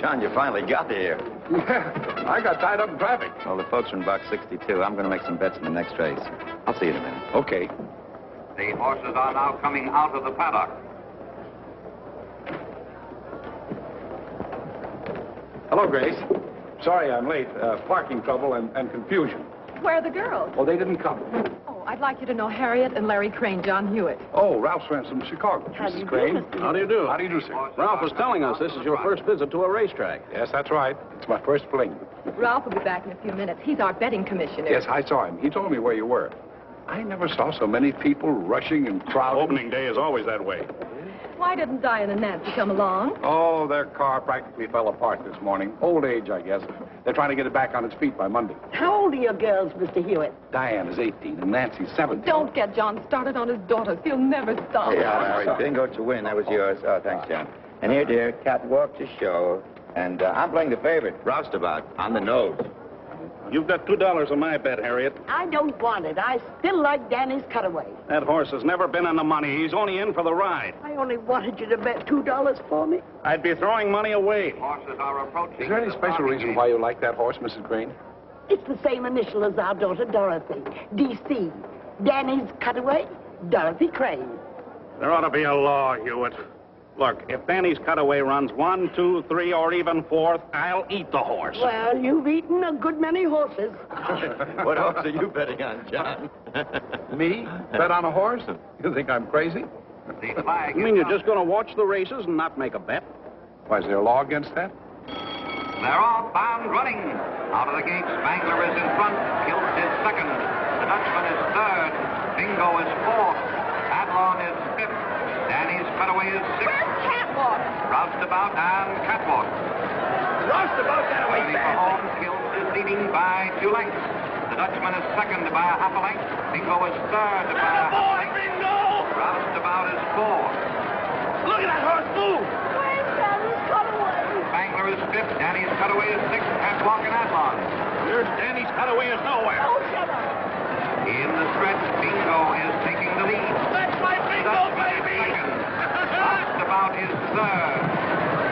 John, you finally got here. Yeah, I got tied up in traffic. Well, the folks are in box 62. I'm going to make some bets in the next race. I'll see you in a minute. Okay. The horses are now coming out of the paddock. Hello, Grace. Sorry I'm late. Parking trouble and confusion. Where are the girls? Oh, they didn't come. Oh, I'd like you to know Harriet and Larry Crane, John Hewitt. Oh, Ralph's friends from Chicago. How do you Mrs. do, Crane. Mr. How do you do? How do you do, sir? Ralph was telling us this is your first visit to a racetrack. Yes, that's right. It's my first fling. Ralph will be back in a few minutes. He's our betting commissioner. Yes, I saw him. He told me where you were. I never saw so many people rushing and crowding. Opening day is always that way. Why didn't Diane and Nancy come along? Oh, their car practically fell apart this morning. Old age, I guess. They're trying to get it back on its feet by Monday. How old are your girls, Mr. Hewitt? Diane is 18 and Nancy's 17. Don't get John started on his daughters. He'll never stop. Hey, Harry, bingo to win. That was yours. Oh, thanks, John. And here, dear, catwalk to show. And I'm playing the favorite, Roustabout, on the nose. You've got $2 on my bet, Harriet. I don't want it. I still like Danny's Cutaway. That horse has never been in the money. He's only in for the ride. I only wanted you to bet $2 for me. I'd be throwing money away. Horses are approaching. Is there any the special starting reason gate. why you like that horse, Mrs. Crane? It's the same initial as our daughter Dorothy. D.C. Danny's Cutaway, Dorothy Crane. There ought to be a law, Hewitt. Look, if Danny's Cutaway runs 1, 2, 3, or even 4th, I'll eat the horse. Well, you've eaten a good many horses. What horse are you betting on, John? Me? Bet on a horse? You think I'm crazy? The flag You mean you're just going to watch the races and not make a bet? Why, is there a law against that? They're off, bound, running. Out of the gate, Spangler is in front. Kilt is second. The Dutchman is third. Bingo is fourth. Adlon is fifth. Danny's Cutaway is sixth. Where's Catwalk? Roustabout and Catwalk. Roustabout got away Ready for fast. home. Kilt is leading by 2 lengths. The Dutchman is second by a half a length. Bingo is third by a half a length. Bingo! Roustabout is fourth. Look at that horse move! Where's Danny's Cutaway? Spangler is fifth. Danny's Cutaway is sixth. Catwalk and Adlon. Here's Danny's Cutaway is nowhere. Oh, shut up. In the stretch, Bingo is taking the lead. That's my bingo, Dutchman is baby! second. Roustabout is third.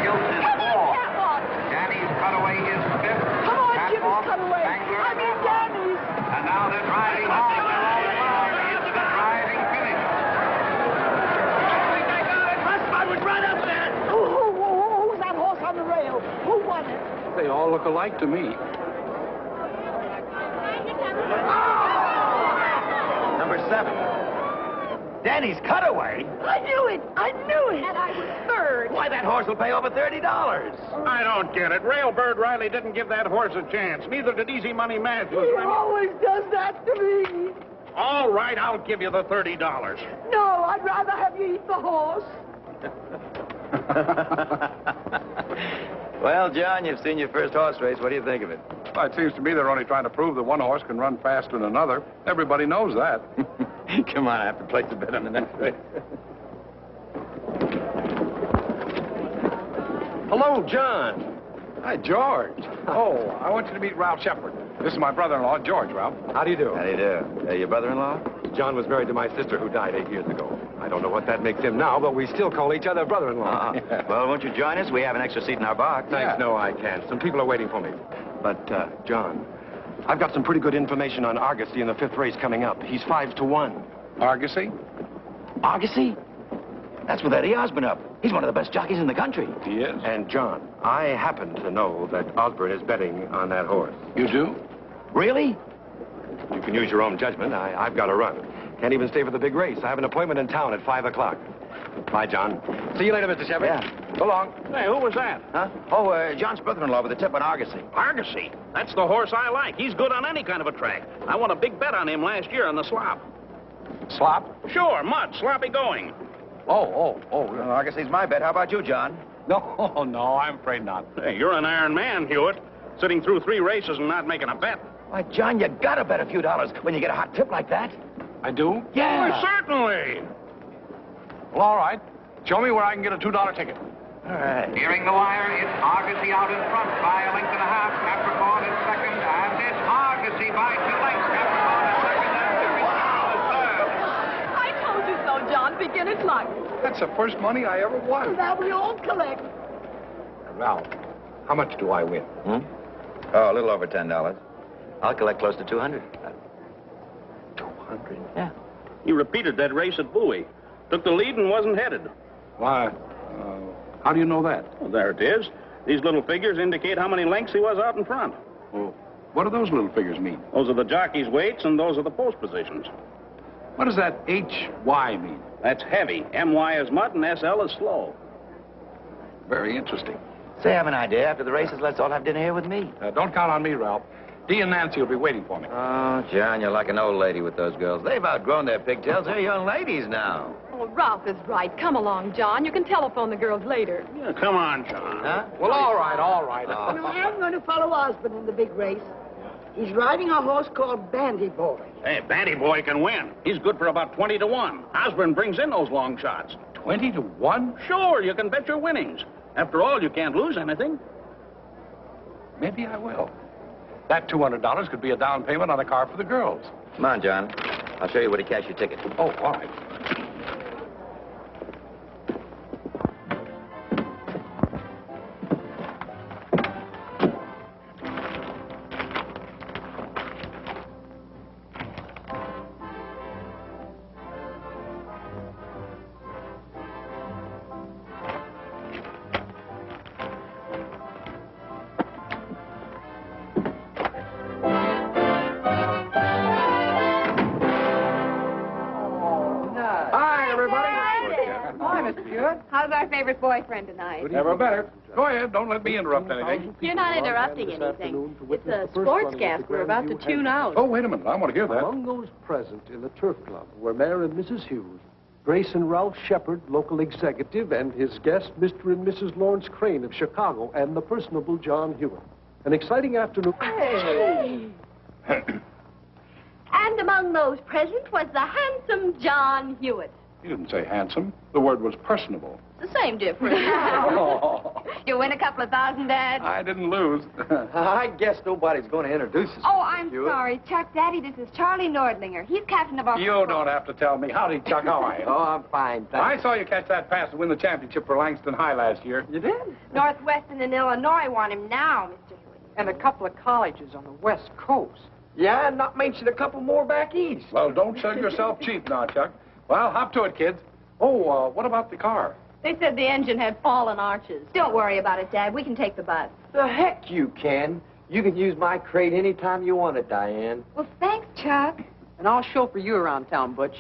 Kilt is Come on, fourth. Catwalk! Danny's Cutaway is fifth. Come on, Jimmy's Catwalk, Cutaway. Spangler, I and mean Adlon. Danny's. And now they're driving home. They're all along. It's the driving finish. I got it! Roustabout was right up there! Who's that horse on the rail? Who won it? They all look alike to me. Number 7. Danny's Cutaway? I knew it. I knew it. And I was third. Why, that horse will pay over $30. I don't get it. Railbird Riley didn't give that horse a chance. Neither did Easy Money Matthews. He always does that to me. All right, I'll give you the $30. No, I'd rather have you eat the horse. Well, John, you've seen your first horse race. What do you think of it? Well, it seems to me they're only trying to prove that one horse can run faster than another. Everybody knows that. Come on, I have to place a bet on the next race. Hello, John. Hi, George. Oh, I want you to meet Ralph Shepard. This is my brother-in-law, George, Ralph. How do you do? How do you do? Your brother-in-law? John was married to my sister who died 8 years ago. I don't know what that makes him now, but we still call each other brother-in-law. Well, won't you join us? We have an extra seat in our box. Thanks, no, I can't. Some people are waiting for me. But, John, I've got some pretty good information on Argosy in the 5th race coming up. He's 5-1. Argosy? Argosy? That's with Eddie Osborne up. He's one of the best jockeys in the country. He is. And, John, I happen to know that Osborne is betting on that horse. You do? Really? You can use your own judgment. I've got to run. Can't even stay for the big race. I have an appointment in town at 5 o'clock. Bye, John. See you later, Mr. Shepard. Yeah. So long. Hey, who was that? Huh? Oh, John's brother-in-law with a tip on Argosy. Argosy. That's the horse I like. He's good on any kind of a track. I won a big bet on him last year on the slop. Slop? Sure, mud, sloppy going. Oh. Well, Argosy's my bet. How about you, John? No, I'm afraid not. Hey, you're an iron man, Hewitt. Sitting through 3 races and not making a bet. Why, John, you gotta bet a few dollars when you get a hot tip like that. I do? Yeah. Well, certainly. Well, all right. Show me where I can get a $2 ticket. All right. Nearing the wire, it's Argosy out in front by a length and a half. Capricorn is second, and it's Argosy by 2 lengths. Capricorn is second, and Capricorn is third. I told you so, John. Beginner's luck. That's the first money I ever won. Now we all collect. Ralph, How much do I win? Oh, a little over $10. I'll collect close to 200. 200? Yeah. He repeated that race at Bowie. Took the lead and wasn't headed. Why, how do you know that? Well, there it is. These little figures indicate how many lengths he was out in front. Well, what do those little figures mean? Those are the jockey's weights, and those are the post positions. What does that HY mean? That's heavy. MY is mud, and SL is slow. Very interesting. Say, I have an idea. After the races, let's all have dinner here with me. Don't count on me, Ralph. Dee and Nancy will be waiting for me. Oh, John, you're like an old lady with those girls. They've outgrown their pigtails. They're young ladies now. Oh, Ralph is right. Come along, John. You can telephone the girls later. Yeah, come on, John. Huh? Well, all right, all right. No, I'm going to follow Osborne in the big race. He's riding a horse called Bandy Boy. Hey, Bandy Boy can win. He's good for about 20 to 1. Osborne brings in those long shots. 20 to 1? Sure, you can bet your winnings. After all, you can't lose anything. Maybe I will. That $200 could be a down payment on a car for the girls. Come on, John. I'll show you where to cash your ticket. Oh, all right. How's our favorite boyfriend tonight? Never better. Go ahead. Don't let me interrupt anything. You're not interrupting anything. It's a sportscast. We're about to tune out. Oh, wait a minute. I want to hear that. Among those present in the Turf Club were Mayor and Mrs. Hughes, Grace and Ralph Shepard, local executive, and his guests, Mr. and Mrs. Lawrence Crane of Chicago, and the personable John Hewitt. An exciting afternoon. Hey. And among those present was the handsome John Hewitt. You didn't say handsome. The word was personable. The same difference. You win a couple of thousand, Dad? I didn't lose. I guess nobody's going to introduce us. Oh, I'm sorry. Chuck, Daddy, this is Charlie Nordlinger. He's captain of our... You don't have to tell me. Howdy, Chuck. How are you? Oh, I'm fine, thanks. I saw you catch that pass to win the championship for Langston High last year. You did? Northwestern and Illinois want him now, Mr. Hewitt. And a couple of colleges on the West Coast. Yeah, and not mention a couple more back east. Well, don't sell yourself cheap now, Chuck. Well, hop to it, kids. Oh, what about the car? They said the engine had fallen arches. Don't worry about it, Dad. We can take the bus. The heck you can. You can use my crate anytime you want it, Diane. Well, thanks, Chuck. And I'll chauffeur you around town, Butch.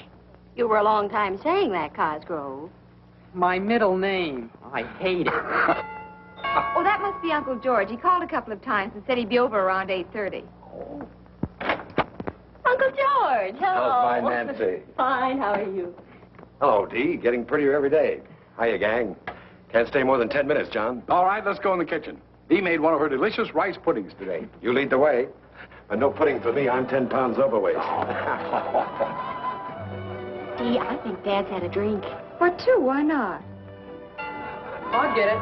You were a long time saying that, Cosgrove. My middle name. I hate it. Oh, that must be Uncle George. He called a couple of times and said he'd be over around 8:30. Oh. Uncle George, hello. How's my Nancy? Fine, how are you? Hello, Dee. Getting prettier every day. Hiya, gang. Can't stay more than 10 minutes, John. All right, let's go in the kitchen. Dee made one of her delicious rice puddings today. You lead the way. But no pudding for me. I'm 10 pounds overweight. Dee, I think Dad's had a drink. For two, why not? I'll get it.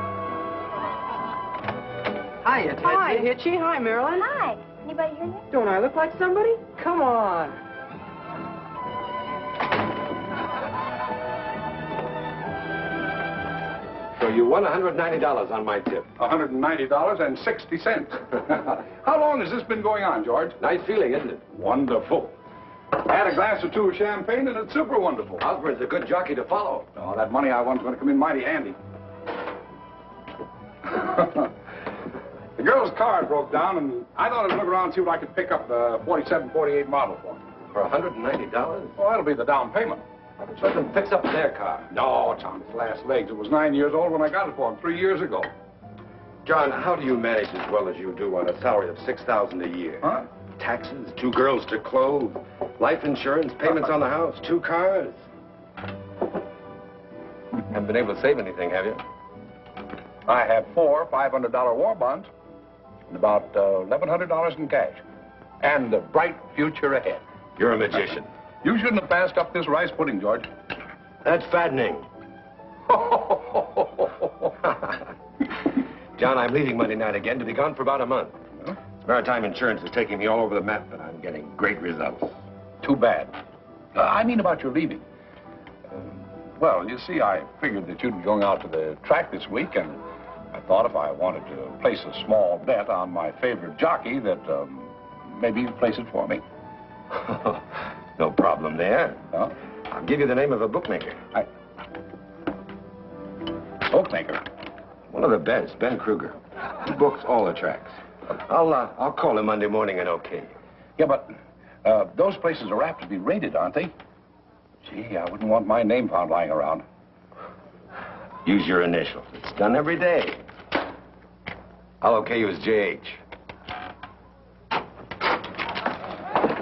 Hiya, Ted. Hi. Hitchy. Hi, Marilyn. Hi. Anybody here yet? Don't I look like somebody? Come on. So you won $190 on my tip. $190.60. How long has this been going on, George? Nice feeling, isn't it? Wonderful. Had a glass or two of champagne, and it's super wonderful. Osborne's a good jockey to follow. Oh, that money I won's going to come in mighty handy. The girl's car broke down, and I thought I'd look around and see what I could pick up the 47, 48 model for. For $190? Well, that'll be the down payment. So I can fix up their car. No, it's on its last legs. It was 9 years old when I got it for him 3 years ago. John, how do you manage as well as you do on a salary of $6,000 a year? Huh? Taxes, 2 girls to clothe, life insurance, payments on the house, 2 cars. Haven't been able to save anything, have you? I have 4 $500 war bonds and about $1,100 in cash. And a bright future ahead. You're a magician. You shouldn't have passed up this rice pudding, George. That's fattening. John, I'm leaving Monday night again to be gone for about a month. Huh? Maritime Insurance is taking me all over the map, but I'm getting great results. Too bad. I mean about your leaving. Well, you see, I figured that you'd be going out to the track this week, and I thought if I wanted to place a small bet on my favorite jockey that maybe you'd place it for me. No problem there. Huh? I'll give you the name of a bookmaker. Bookmaker? One of the best, Ben Kruger. He books all the tracks. I'll call him Monday morning and okay. Yeah, but those places are apt to be raided, aren't they? Gee, I wouldn't want my name found lying around. Use your initials. It's done every day. I'll okay you as JH.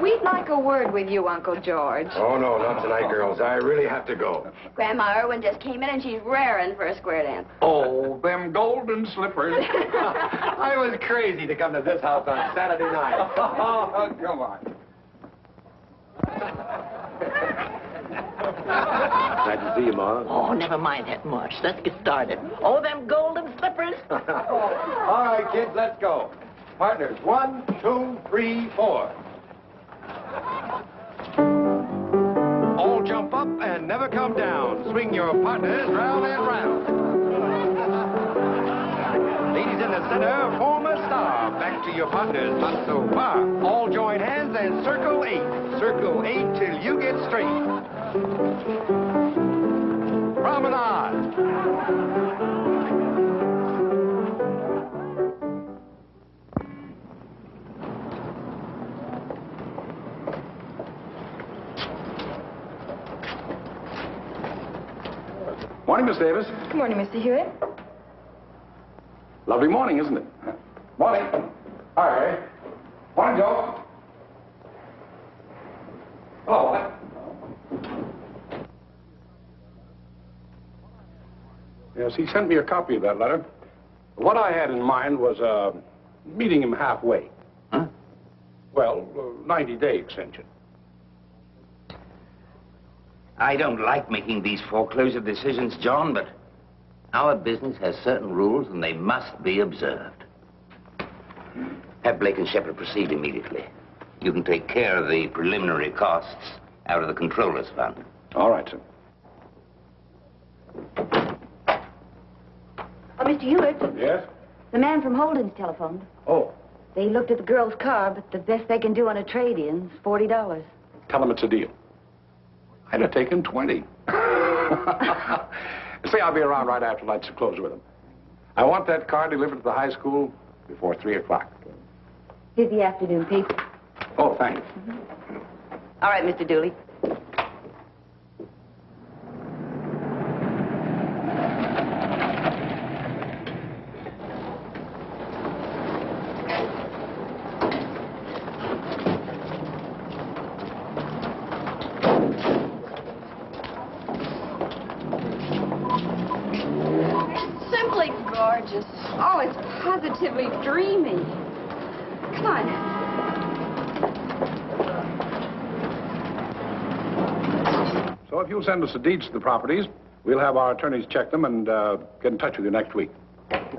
We'd like a word with you, Uncle George. Oh, no, not tonight, girls. I really have to go. Grandma Irwin just came in and she's raring for a square dance. Oh, them golden slippers. I was crazy to come to this house on Saturday night. Oh, come on. Glad to see you, Ma. Oh, never mind that much. Let's get started. Oh, them golden slippers. All right, kids, let's go. Partners, 1, 2, 3, 4. All jump up and never come down. Swing your partners round and round. Ladies in the center, form a star. Back to your partners, not so far. All join hands and circle 8. Circle 8 till you get straight. Promenade. Morning, Miss Davis. Good morning, Mr. Hewitt. Lovely morning, isn't it? Morning. Hi, Harry. Morning, Joe. Hello. Yes, he sent me a copy of that letter. What I had in mind was meeting him halfway. Huh? Well, 90-day extension. I don't like making these foreclosure decisions, John, but our business has certain rules and they must be observed. Have Blake and Shepard proceed immediately. You can take care of the preliminary costs out of the controller's fund. All right, sir. Oh, Mr. Hewitt, Yes? the man from Holden's telephoned. Oh, They looked at the girl's car, but the best they can do on a trade-in is $40. tell him it's a deal. I'd have taken 20. Say, I'll be around right after lights are closed with him. I want that car delivered to the high school before 3 o'clock. Here's the afternoon paper. Oh, thanks. All right, Mr. Dooley. Simply gorgeous. Oh, it's positively dreamy. Come on. So if you'll send us the deeds to the properties, we'll have our attorneys check them and get in touch with you next week.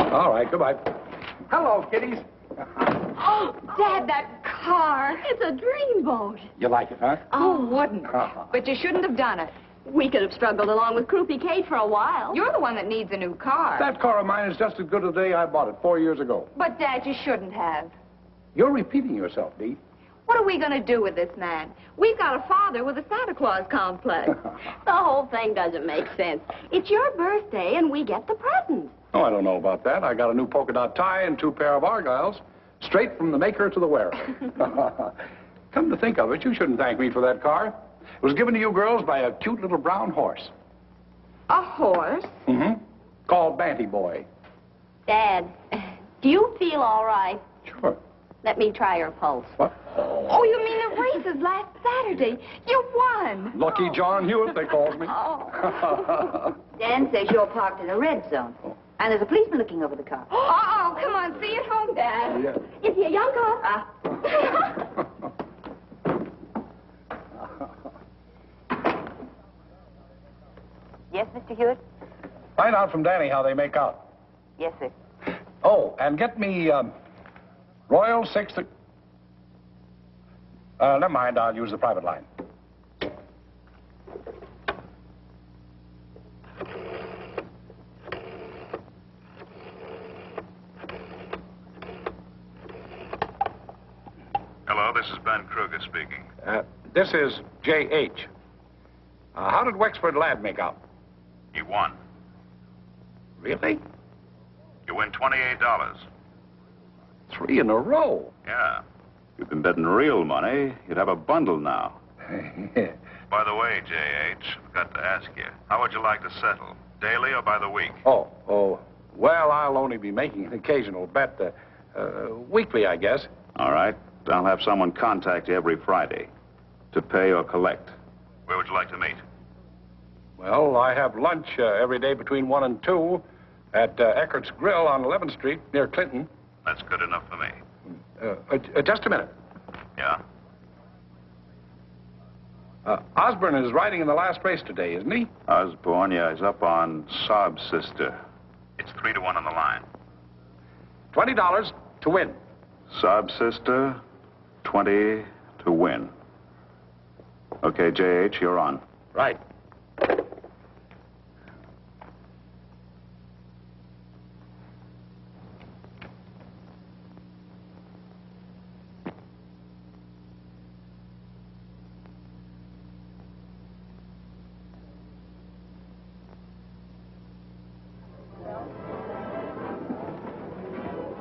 All right, goodbye. Hello, kiddies. Oh, Dad, that car. It's a dreamboat. You like it, huh? Oh, wouldn't. But you shouldn't have done it. We could have struggled along with Croupy Kate for a while. You're the one that needs a new car. That car of mine is just as good as the day I bought it 4 years ago. But, Dad, you shouldn't have. You're repeating yourself, Dee. What are we going to do with this man? We've got a father with a Santa Claus complex. The whole thing doesn't make sense. It's your birthday and we get the present. Oh, I don't know about that. I got a new polka dot tie and 2 pair of Argyles, straight from the maker to the wearer. Come to think of it, you shouldn't thank me for that car. It was given to you girls by a cute little brown horse. A horse? Mm-hmm. Called Banty Boy. Dad, do you feel all right? Sure. Let me try your pulse. What? Oh, you mean the races last Saturday? You won. Lucky John Hewitt, they called me. Oh. Dan says you're parked in a red zone. And there's a policeman looking over the car. Uh-oh, come on, see you at home, Dad. Yeah. Is he a young car? Yes, Mr. Hewitt? Find out from Danny how they make out. Yes, sir. Oh, and get me Royal 6... never mind, I'll use the private line. This is Ben Kruger speaking. This is J.H. How did Wexford Lad make out? He won. Really? You win $28. 3 in a row. Yeah. If you've been betting real money, you'd have a bundle now. Yeah. By the way, J.H., I've got to ask you, how would you like to settle? Daily or by the week? Oh. Well, I'll only be making an occasional bet. Weekly, I guess. All right. I'll have someone contact you every Friday to pay or collect. Where would you like to meet? Well, I have lunch every day between 1 and 2 at Eckert's Grill on 11th Street near Clinton. That's good enough for me. Just a minute. Yeah? Osborne is riding in the last race today, isn't he? Osborne, yeah, he's up on Saab's sister. It's 3-1 on the line. $20 to win. Saab's sister, 20 to win. Okay, J.H., you're on. Right.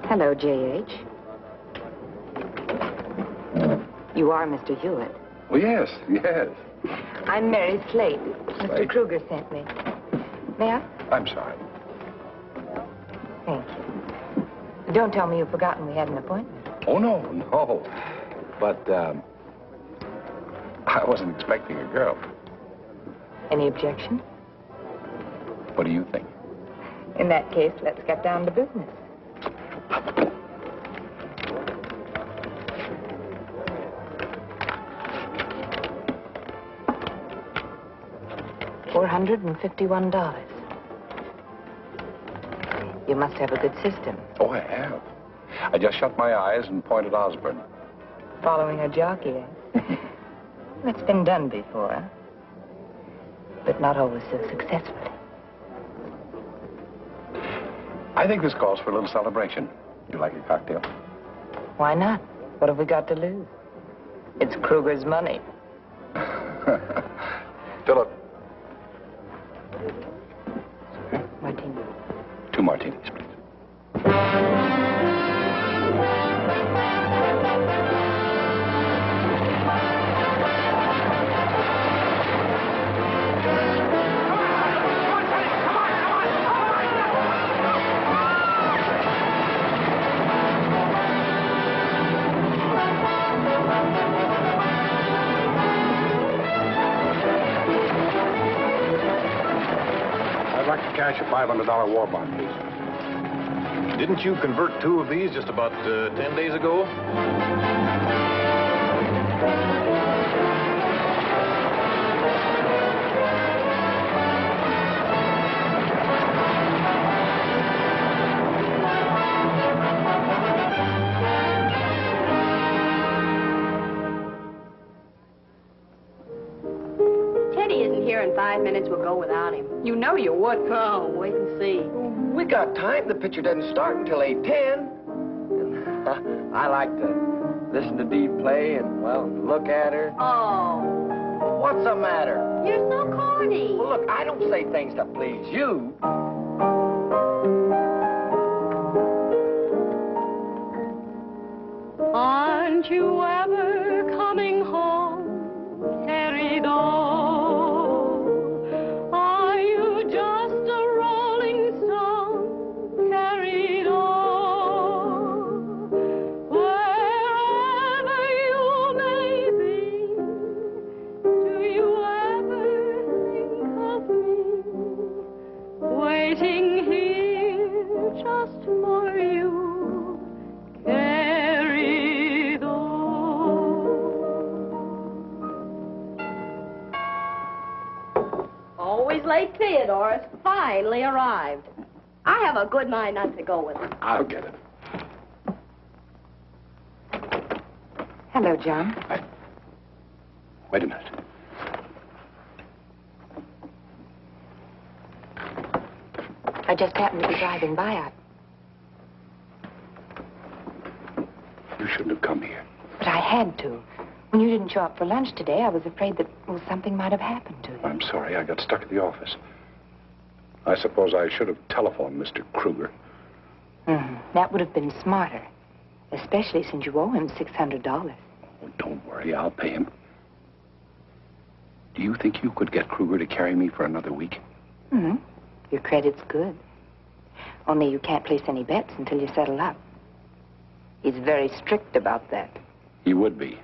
Hello, J.H. You are Mr. Hewitt. Well, yes. I'm Mary Slate. Mr. Kruger sent me. May I? I'm sorry. Thank you. Don't tell me you've forgotten we had an appointment. Oh, no. But, I wasn't expecting a girl. Any objection? What do you think? In that case, let's get down to business. $451. You must have a good system. Oh, I have. I just shut my eyes and pointed Osborne. Following a jockey, eh? That's been done before, but not always so successfully. I think this calls for a little celebration. You like a cocktail? Why not? What have we got to lose? It's Kruger's money. Philip. Martini. 2 martinis, please. I'd like to cash a $500 war bond, please. Didn't you convert 2 of these just about 10 days ago? Teddy isn't here in 5 minutes. We'll go without him. You know you would. Oh, wait and see. We got time. The picture doesn't start until 8:10. I like to listen to Dee play and, well, look at her. Oh. What's the matter? You're so corny. Well, look, I don't say things to please you. Aren't you ever coming home, querido? Are you just a rolling stone, querido? Wherever you may be, do you ever think of me? Waiting here just for you, querido. Always late Theodore's finally arrived. I have a good mind not to go with him. I'll get it. Hello, John. Wait a minute. I just happened to be driving by. You shouldn't have come here. But I had to. When you didn't show up for lunch today, I was afraid that, well, something might have happened to you. I'm sorry. I got stuck at the office. I suppose I should have telephoned Mr. Kruger. That would have been smarter, especially since you owe him $600. Oh, don't worry. I'll pay him. Do you think you could get Kruger to carry me for another week? Your credit's good. Only you can't place any bets until you settle up. He's very strict about that. He would be.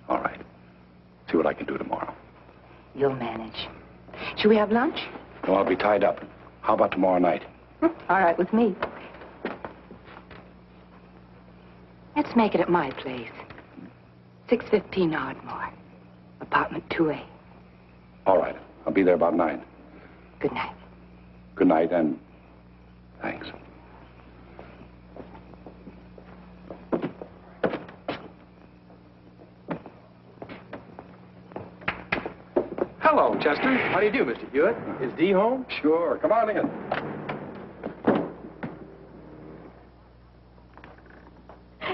All right. See what I can do tomorrow. You'll manage. Should we have lunch? No, I'll be tied up. How about tomorrow night? All right, with me. Let's make it at my place. 6:15 Ardmore. Apartment 2A. All right. I'll be there about 9. Good night. Good night, and thanks. Hello, Chester. How do you do, Mr. Hewitt? Is Dee home? Sure. Come on in.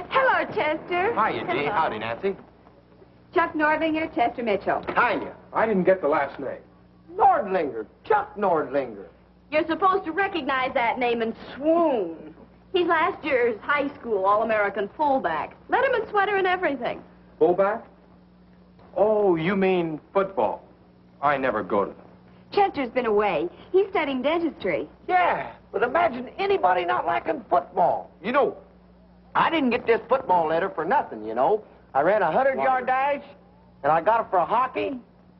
Hello, Chester. Hiya, Dee. Howdy, Nancy. Chuck Nordlinger, Chester Mitchell. Hiya. I didn't get the last name. Nordlinger. Chuck Nordlinger. You're supposed to recognize that name and swoon. He's last year's high school All-American fullback. Letterman sweater and everything. Fullback? Oh, you mean football. I never go to them. Chester's been away. He's studying dentistry. Yeah, but imagine anybody not liking football. You know, I didn't get this football letter for nothing, you know. I ran a 100-yard dash, and I got it for hockey,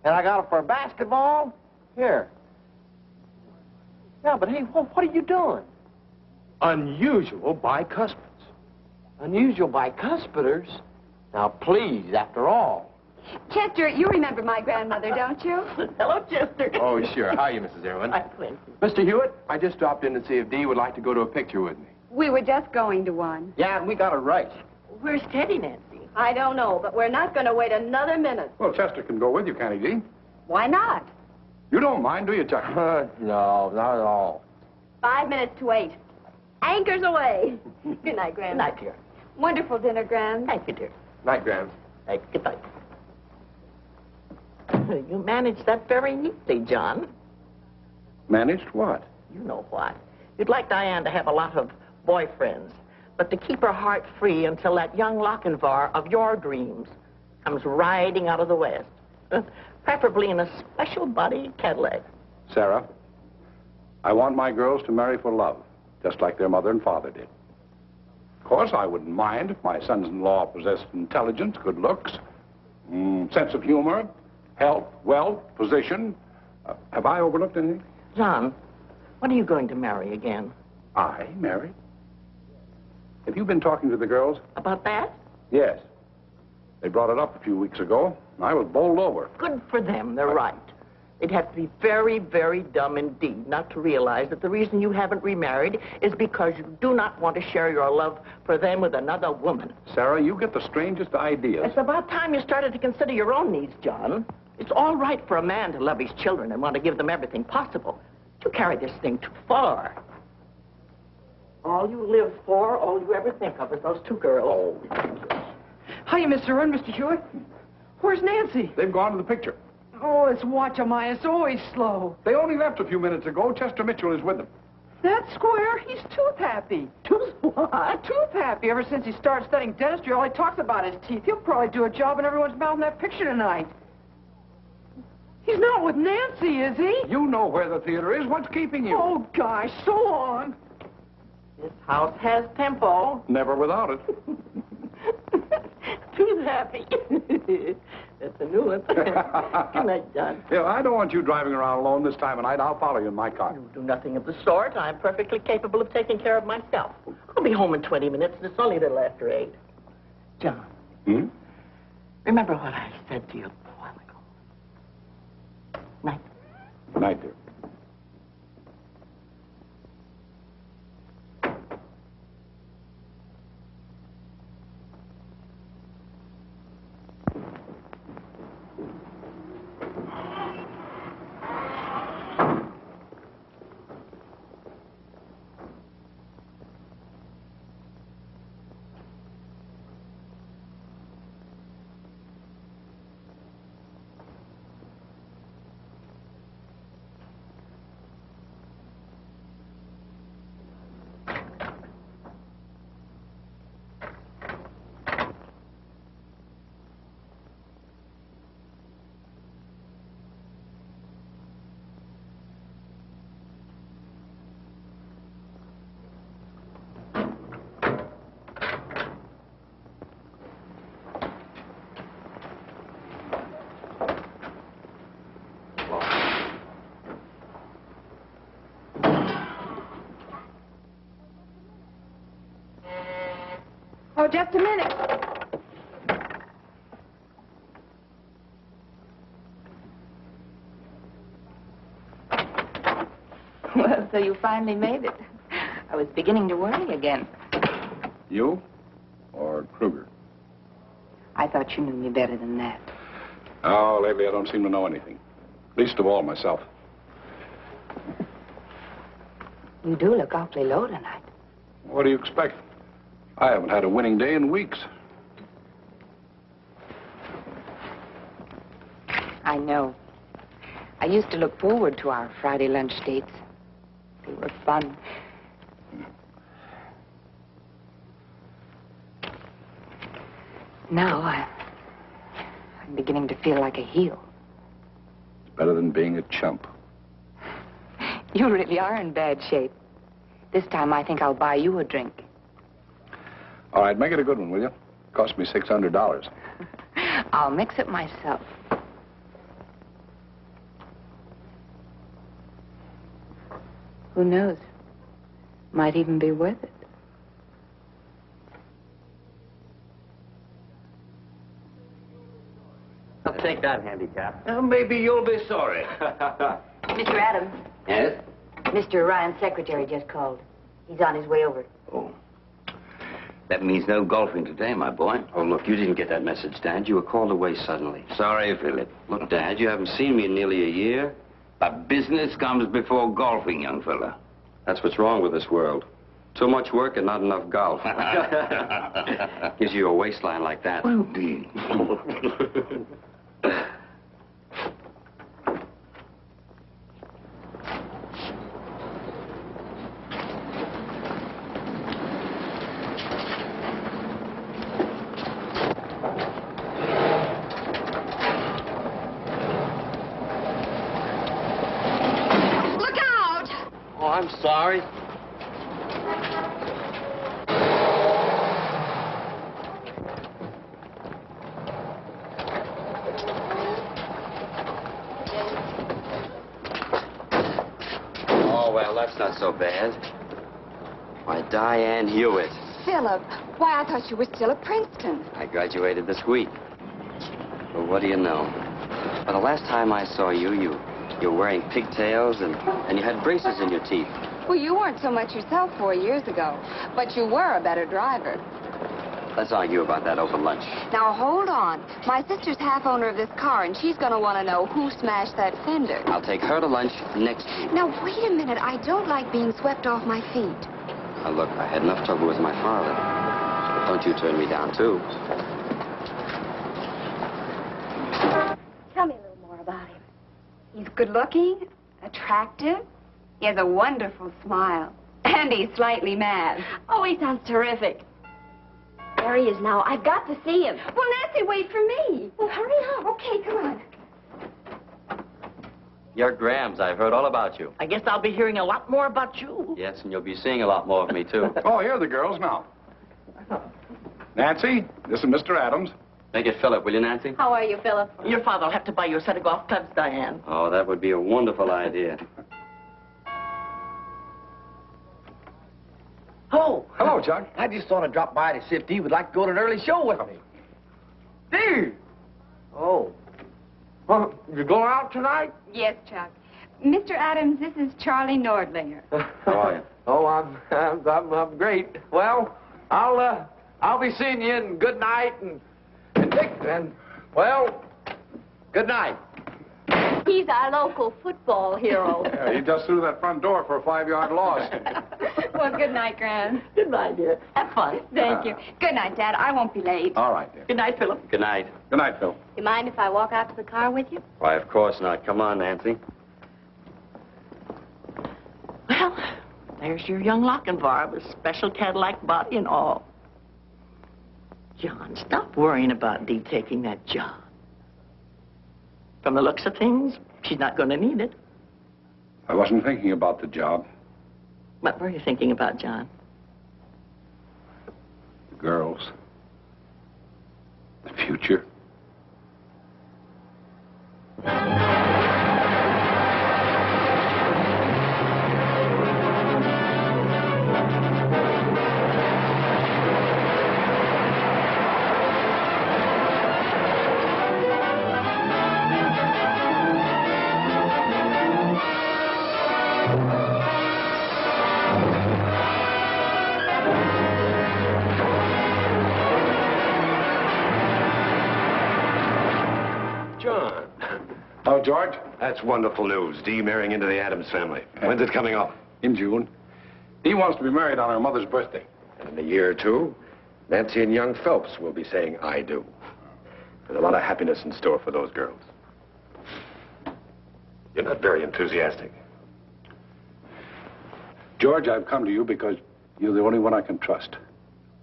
and I got it for basketball. Here. Yeah, but hey, what are you doing? Unusual bicuspids. Unusual bicuspiders? Now, please, after all. Chester, you remember my grandmother, don't you? Hello, Chester. Oh, sure. How are you, Mrs. Irwin? Mr. Hewitt, I just dropped in to see if Dee would like to go to a picture with me. We were just going to one. Yeah, and we got it right. Where's Teddy, Nancy? I don't know, but we're not going to wait another minute. Well, Chester can go with you, can't he, Dee? Why not? You don't mind, do you, Chester? No, not at all. 5 minutes to 8. Anchors away. Good night, Graham. Good night, dear. Wonderful dinner, Gran. Thank you, dear. Night, Graham. Hey, good night. You managed that very neatly, John. Managed what? You know what. You'd like Diane to have a lot of boyfriends, but to keep her heart free until that young Lochinvar of your dreams comes riding out of the west, preferably in a special body Cadillac. Sarah, I want my girls to marry for love, just like their mother and father did. Of course, I wouldn't mind if my sons-in-law possessed intelligence, good looks, sense of humor, health, wealth, position. Have I overlooked anything? John, when are you going to marry again? I marry? Have you been talking to the girls? About that? Yes. They brought it up a few weeks ago, and I was bowled over. Good for them. They're right. They'd have to be very, very dumb indeed not to realize that the reason you haven't remarried is because you do not want to share your love for them with another woman. Sarah, you get the strangest ideas. It's about time you started to consider your own needs, John. It's all right for a man to love his children and want to give them everything possible. But you carry this thing too far. All you live for, all you ever think of is those two girls. Oh. Hiya, Mr. Irwin, Mr. Hewitt. Where's Nancy? They've gone to the picture. Oh, this watch of mine is always slow. They only left a few minutes ago. Chester Mitchell is with them. That square, he's tooth happy. Tooth what? Tooth happy. Ever since he started studying dentistry, all he talks about is teeth. He'll probably do a job in everyone's mouth in that picture tonight. He's not with Nancy, is he? You know where the theater is. What's keeping you? Oh, gosh, so long. This house has tempo. Never without it. Tooth happy. That's a new one. Good night, John. Yeah, I don't want you driving around alone this time of night. I'll follow you in my car. You do nothing of the sort. I'm perfectly capable of taking care of myself. I'll be home in 20 minutes, and it's only a little after 8. John. Remember what I said to you a while ago. Night. Good night, dear. Oh, just a minute. Well, so you finally made it. I was beginning to worry again. You or Kruger? I thought you knew me better than that. Oh, lately I don't seem to know anything. Least of all myself. You do look awfully low tonight. What do you expect? I haven't had a winning day in weeks. I know. I used to look forward to our Friday lunch dates. They were fun. Now I'm beginning to feel like a heel. Better than being a chump. You really are in bad shape. This time I think I'll buy you a drink. All right, make it a good one, will you? Cost me $600. I'll mix it myself. Who knows? Might even be worth it. I'll take that handicap. Maybe you'll be sorry. Mr. Adams. Yes? Mr. Ryan's secretary just called. He's on his way over. Oh. That means no golfing today, my boy. Oh, look, you didn't get that message, Dad. You were called away suddenly. Sorry, Philip. Look, Dad, you haven't seen me in nearly a year. But business comes before golfing, young fella. That's what's wrong with this world. Too much work and not enough golf. Gives you a waistline like that. Well, be. Look out! Oh, I'm sorry. Oh, well, that's not so bad. Why, Diane Hewitt. Philip, why, I thought you were still at Princeton. I graduated this week. Well, what do you know? Well, the last time I saw you, you were wearing pigtails and you had braces in your teeth. Well, you weren't so much yourself 4 years ago, but you were a better driver. Let's argue about that over lunch. Now, hold on. My sister's half owner of this car, and she's going to want to know who smashed that fender. I'll take her to lunch next week. Now, wait a minute. I don't like being swept off my feet. Now, look, I had enough trouble with my father. But don't you turn me down, too. Tell me a little more about him. He's good-looking, attractive. He has a wonderful smile. And he's slightly mad. Oh, he sounds terrific. There he is now. I've got to see him. Well, Nancy, wait for me. Well, hurry up. Okay, come on. You're Grams. I've heard all about you. I guess I'll be hearing a lot more about you. Yes, and you'll be seeing a lot more of me, too. Oh, here are the girls now. Nancy, this is Mr. Adams. Make it Philip, will you, Nancy? How are you, Philip? Your father will have to buy you a set of golf clubs, Diane. Oh, that would be a wonderful idea. Oh. Hello, Chuck. I just thought I'd drop by to see if Dee would like to go to an early show with me. Dee! Oh. Well, you going out tonight? Yes, Chuck. Mr. Adams, this is Charlie Nordlinger. How are you? Oh, I'm great. Well, I'll be seeing you, and good night, and Dick, and, well, good night. He's our local football hero. Yeah, he just threw that front door for a 5-yard loss. Well, good night, Gran. Good night, dear. Have fun. Thank you. Good night, Dad. I won't be late. All right, dear. Good night, Philip. Good night. Good night, Phil. You mind if I walk out to the car with you? Why, of course not. Come on, Nancy. Well, there's your young Lochinvar with special Cadillac body and all. John, stop worrying about Dee taking that job. From the looks of things, she's not going to need it. I wasn't thinking about the job. What were you thinking about, John? The girls. The future. John. Oh, George? That's wonderful news. Dee marrying into the Adams family. When's it coming off? In June. Dee wants to be married on her mother's birthday. And in a year or two, Nancy and young Phelps will be saying, I do. There's a lot of happiness in store for those girls. You're not very enthusiastic. George, I've come to you because you're the only one I can trust.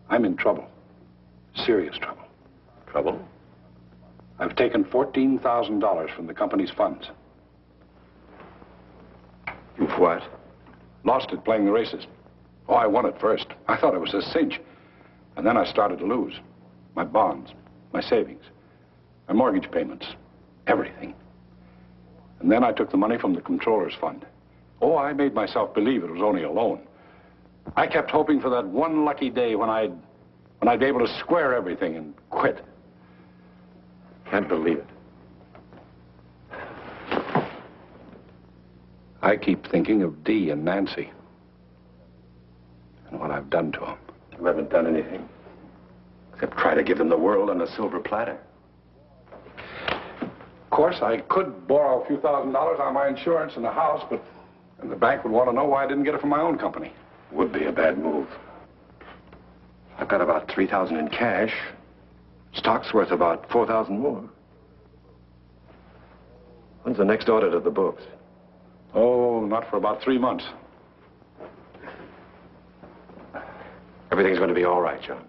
I'm in trouble. Serious trouble. Trouble? I've taken $14,000 from the company's funds. You've what? Lost it playing the races. Oh, I won at first. I thought it was a cinch. And then I started to lose. My bonds, my savings, my mortgage payments, everything. And then I took the money from the controller's fund. Oh, I made myself believe it was only a loan. I kept hoping for that one lucky day when I'd be able to square everything and quit. Can't believe it. I keep thinking of Dee and Nancy and what I've done to them. You haven't done anything except try to give them the world on a silver platter. Of course, I could borrow a few $1,000s on my insurance and the house, but then the bank would want to know why I didn't get it from my own company. Would be a bad move. I've got about $3,000 in cash. Stock's worth about $4,000 more. When's the next audit of the books? Oh, not for about 3 months. Everything's going to be all right, John.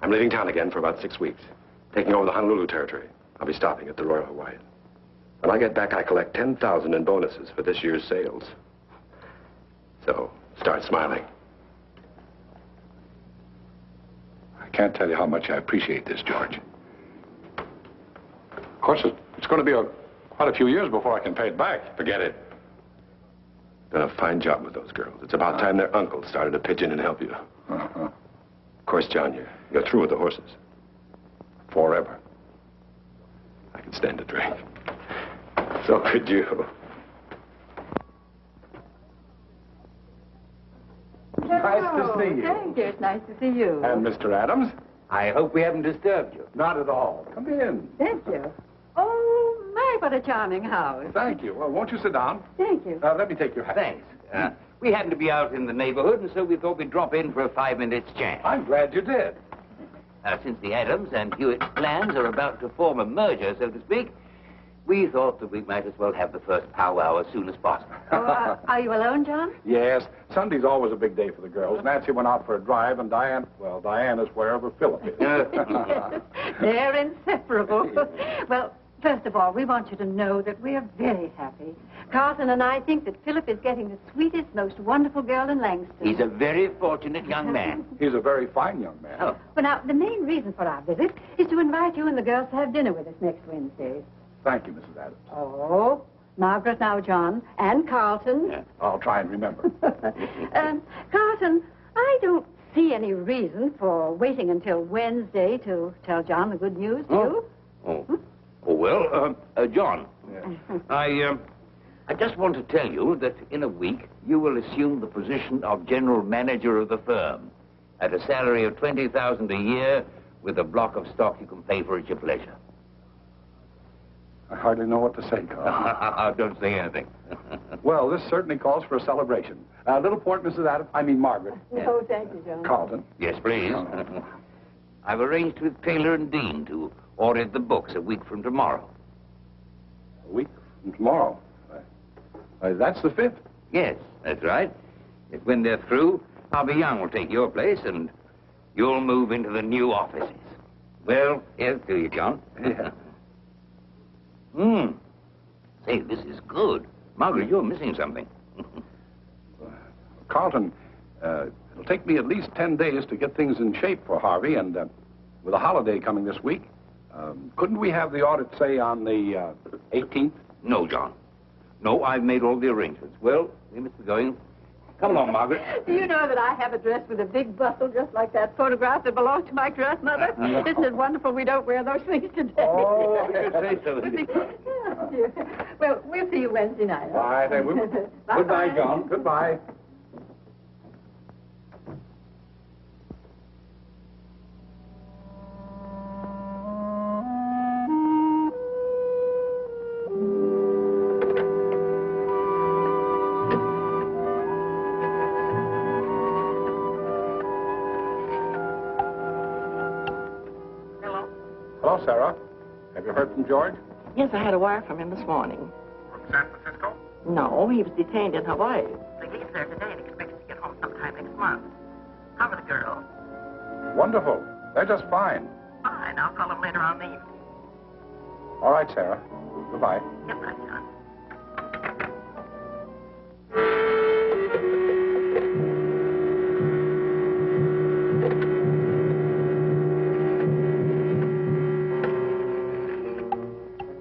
I'm leaving town again for about 6 weeks, taking over the Honolulu territory. I'll be stopping at the Royal Hawaiian. When I get back, I collect $10,000 in bonuses for this year's sales. So, start smiling. I can't tell you how much I appreciate this, George. Of course, it's going to be quite a few years before I can pay it back. Forget it. Done a fine job with those girls. It's about time their uncle started to pitch in and help you. Uh-huh. Of course, John, you're through with the horses. Forever. I could stand a drink. So could you. Nice to see you. Thank you. It's nice to see you. And Mr. Adams? I hope we haven't disturbed you. Not at all. Come in. Thank you. Oh, my, what a charming house. Thank you. Well, won't you sit down? Thank you. Let me take your hat. Thanks. We happen to be out in the neighborhood, and so we thought we'd drop in for a 5 minutes chat. I'm glad you did. Since the Adams and Hewitt clans are about to form a merger, so to speak, we thought that we might as well have the first powwow as soon as possible. Oh, are you alone, John? Yes. Sunday's always a big day for the girls. Nancy went out for a drive, and Diane is wherever Philip is. They're inseparable. Well, first of all, we want you to know that we are very happy. Carlton and I think that Philip is getting the sweetest, most wonderful girl in Langston. He's a very fortunate young man. He's a very fine young man. Oh. Well, now, the main reason for our visit is to invite you and the girls to have dinner with us next Wednesday. Thank you, Mrs. Adams. Oh, Margaret now, John, and Carlton. Yeah, I'll try and remember. Carlton, I don't see any reason for waiting until Wednesday to tell John the good news, do you? Oh, well, John, I just want to tell you that in a week you will assume the position of general manager of the firm at a salary of $20,000 a year with a block of stock you can pay for at your pleasure. I hardly know what to say, Carl. Don't say anything. Well, this certainly calls for a celebration. Little port, Mrs. Adams. Margaret. Oh, thank you, John. Carlton. Yes, please. I've arranged with Taylor and Dean to audit the books a week from tomorrow. A week from tomorrow? That's the 5th? Yes, that's right. If when they're through, Harvey Young will take your place and you'll move into the new offices. Well, here's to you, John. Yeah. Say, this is good. Margaret, you're missing something. Carlton, it'll take me at least 10 days to get things in shape for Harvey, and with a holiday coming this week, couldn't we have the audit, say, on the 18th? No, John. No, I've made all the arrangements. Well, we must be going. Come along, Margaret. Do you know that I have a dress with a big bustle just like that photograph that belonged to my grandmother? Isn't it wonderful we don't wear those things today? Oh, you say so. Oh, dear. Well, we'll see you Wednesday night. Bye. Goodbye, John. Goodbye. Hello, Sarah. Have you heard from George? Yes, I had a wire from him this morning. From San Francisco? No, he was detained in Hawaii. He leaves there today and expects to get home sometime next month. How are the girls? Wonderful. They're just fine. Fine. I'll call him later on in the evening. All right, Sarah. Goodbye. Goodbye, John.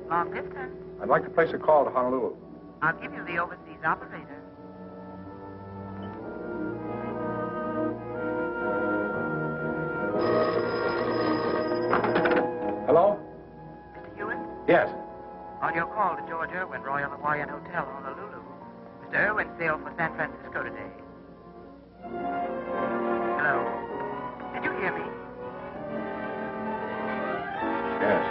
Long distance. I'd like to place a call to Honolulu. I'll give you the overseas operator. Hello? Mr. Hewitt? Yes. On your call to George Irwin, Royal Hawaiian Hotel, Honolulu. Mr. Irwin sailed for San Francisco today. Hello? Did you hear me? Yes.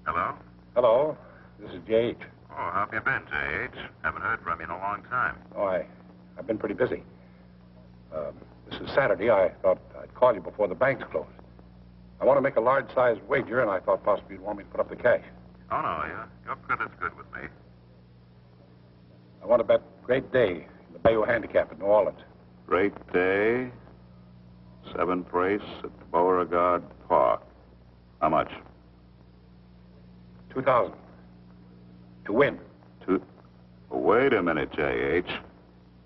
Hello? Hello. This is J.H. Oh, how have you been, J.H.? Haven't heard from you in a long time. Oh, I've been pretty busy. This is Saturday. I thought I'd call you before the banks closed. I want to make a large-sized wager, and I thought possibly you'd want me to put up the cash. Oh, no, your credit's good with me. I want to bet Great Day in the Bayou Handicap at New Orleans. Great day. 7th race at Beauregard Park. How much? 2,000. To win. Wait a minute, J.H.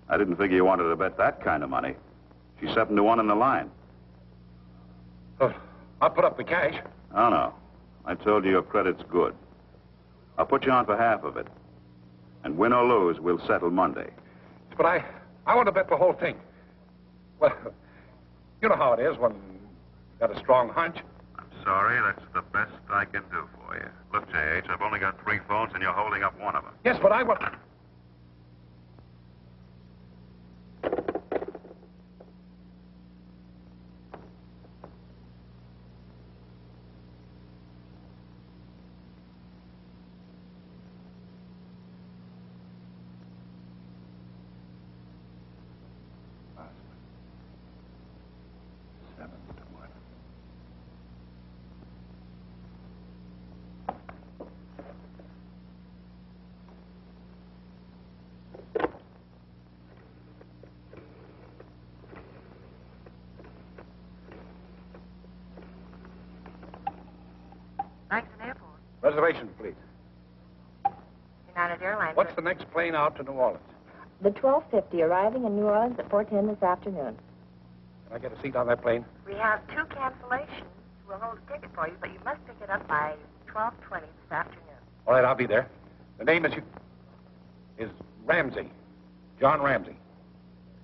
I didn't figure you wanted to bet that kind of money. She's 7-1 in the line. I'll put up the cash. Oh, no. I told you your credit's good. I'll put you on for half of it. And win or lose, we'll settle Monday. But I want to bet the whole thing. Well, you know how it is when you got a strong hunch. I'm sorry, that's the best I can do for you. Look, J.H., I've only got 3 phones, and you're holding up one of them. Yes, but I want... Langton Airport. Reservation, please. United Airlines. What's the next plane out to New Orleans? The 12:50 arriving in New Orleans at 4:10 this afternoon. Can I get a seat on that plane? We have 2 cancellations. We'll hold a ticket for you, but you must pick it up by 12:20 this afternoon. All right, I'll be there. The name is Ramsey. John Ramsey.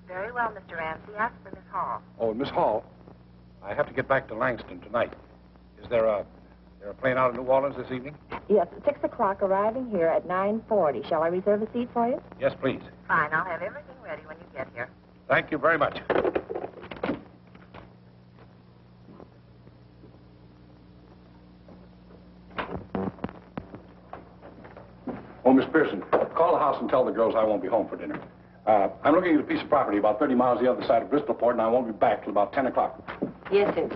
Very well, Mr. Ramsey. Ask for Miss Hall. Oh, Miss Hall, I have to get back to Langston tonight. Is there a plane out of New Orleans this evening? Yes, 6 o'clock, arriving here at 9:40. Shall I reserve a seat for you? Yes, please. Fine. I'll have everything ready when you get here. Thank you very much. Oh, Miss Pearson, call the house and tell the girls I won't be home for dinner. I'm looking at a piece of property about 30 miles the other side of Bristolport, and I won't be back till about 10 o'clock. Yes, sir.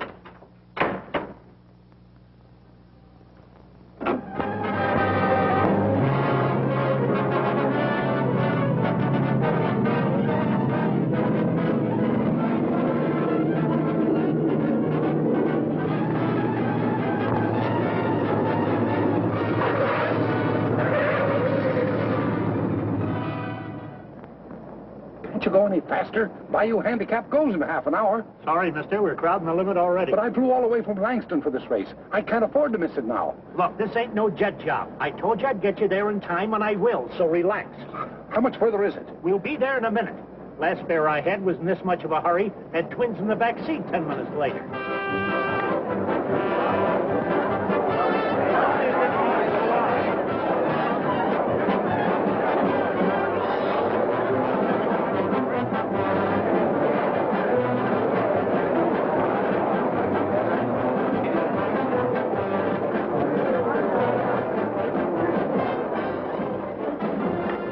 Can't you go any faster? Bayou Handicap goes in half an hour. Sorry, mister, we're crowding the limit already. But I flew all the way from Langston for this race. I can't afford to miss it now. Look, this ain't no jet job. I told you I'd get you there in time, and I will, so relax. How much further is it? We'll be there in a minute. Last bear I had was in this much of a hurry. Had twins in the back seat 10 minutes later.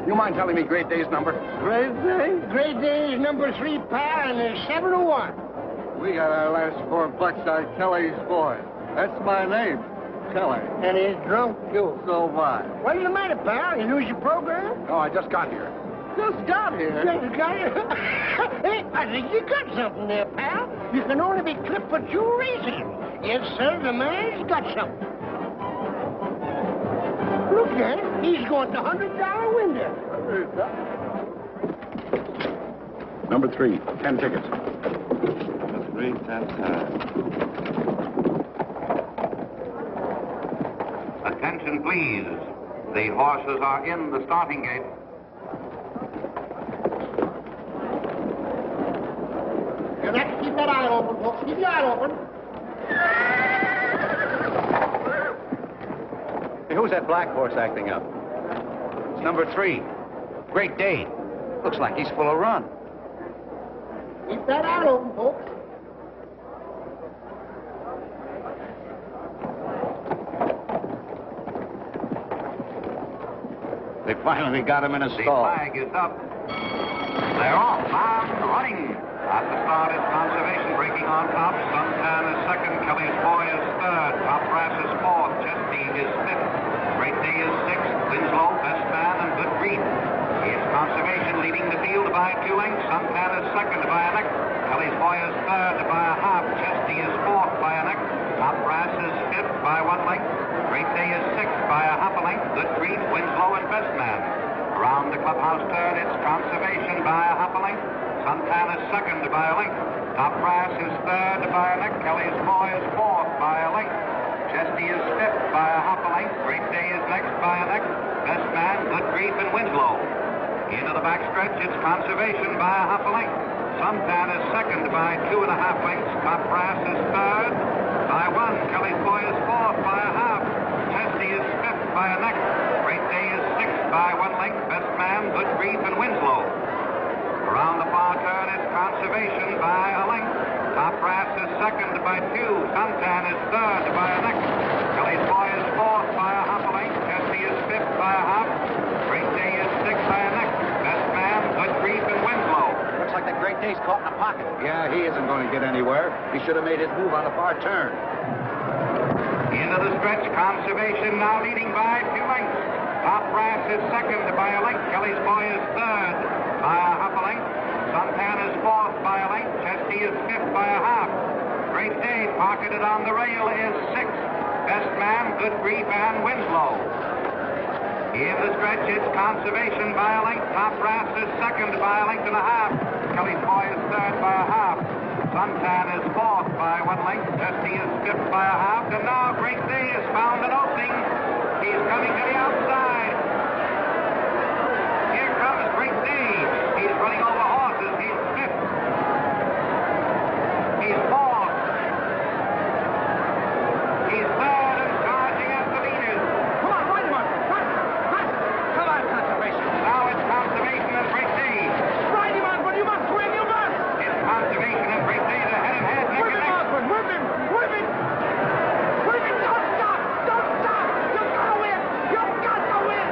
You mind telling me Great Day's number? Great Day? Great Day is number 3, pal, and there's 7 to 1. We got our last score in Blackside Kelly's boy. That's my name, Kelly. And he's drunk, too. So am I. What's the matter, pal? You lose your program? No, I just got here. Just got here. Just got here? Hey, I think you got something there, pal. You can only be clipped for 2 reasons. Yes, sir, the man's got something. Look at him. He's going to $100 window. Number 3, 10 tickets. 3 10 times. Attention, please. The horses are in the starting gate. Keep that eye open, folks. Keep your eye open. Hey, who's that black horse acting up? It's number 3. Great Day. Looks like he's full of run. Keep that eye open, folks. They finally got him in a The stall. flag is up. They're off, bound, running. At the start is Conservation breaking on top. Suntan is second. Kelly's Boy is third. Top Brass is fourth. Chesty is fifth. Great Day is sixth. Winslow, Best Man, and Good Grief. It's Conservation leading the field by 2 lengths. Suntan is second by a neck. Kelly's Boy is third by a half. Chesty is fourth by a neck. Top Brass is fifth by 1 length. Great Day is sixth by a half a length. Good Grief, Winslow, and Best Man. Around the clubhouse turn, it's Conservation by a half a length. Suntan is second by a length. Top Brass is third by a neck. Kelly's Boy is fourth by a length. Chesty is fifth by a half a length. Great Day is next by a neck. Best Man, Good Grief, and Winslow. Into the backstretch, it's Conservation by a half a length. Suntan is second by 2.5 lengths. Top Brass is third by 1. Kelly's Boy is fourth by a half. Chesty is fifth by a neck. Great Day is sixth by 1 length. Best Man, Good Grief, and Winslow. Around the far turn, it's Conservation by a length. Top Brass is second by 2. Suntan is third by a neck. Kelly's Boy is fourth by a half a length. Chesty is fifth by a half. Great Day is sixth by a neck. Best Man, Good Grief, and Winslow. Looks like the Great Day's caught in a pocket. Yeah, he isn't going to get anywhere. He should have made his move on the far turn. Into the stretch, Conservation now leading by 2 lengths. Top Brass is second by a length. Kelly's Boy is third by a half a length. Suntan is fourth by a length. Chesty is fifth by a half. Great Day, pocketed on the rail, is sixth. Best Man, Good Grief, and Winslow. In the stretch, it's Conservation by a length. Top Brass is second by a length and a half. Kelly's Boy is third by a half. Suntan is fourth by 1 length. Dusty is fifth by a half. And now Great Day has found an opening. He's coming to the outside. Here comes Great Day. He's running over horses. He's fifth. He's fourth. He's third and charging at the leaders. Come on, wait a minute. Come on, Conservation. Now it's Conservation and Great Day. Ride him on, but you must win, you must. It's Conservation and Great Day. They're head and head. Whip him, Osborne. Whip him. Whip him. Whip him. Don't stop. Don't stop. You've got to win. You've got to win.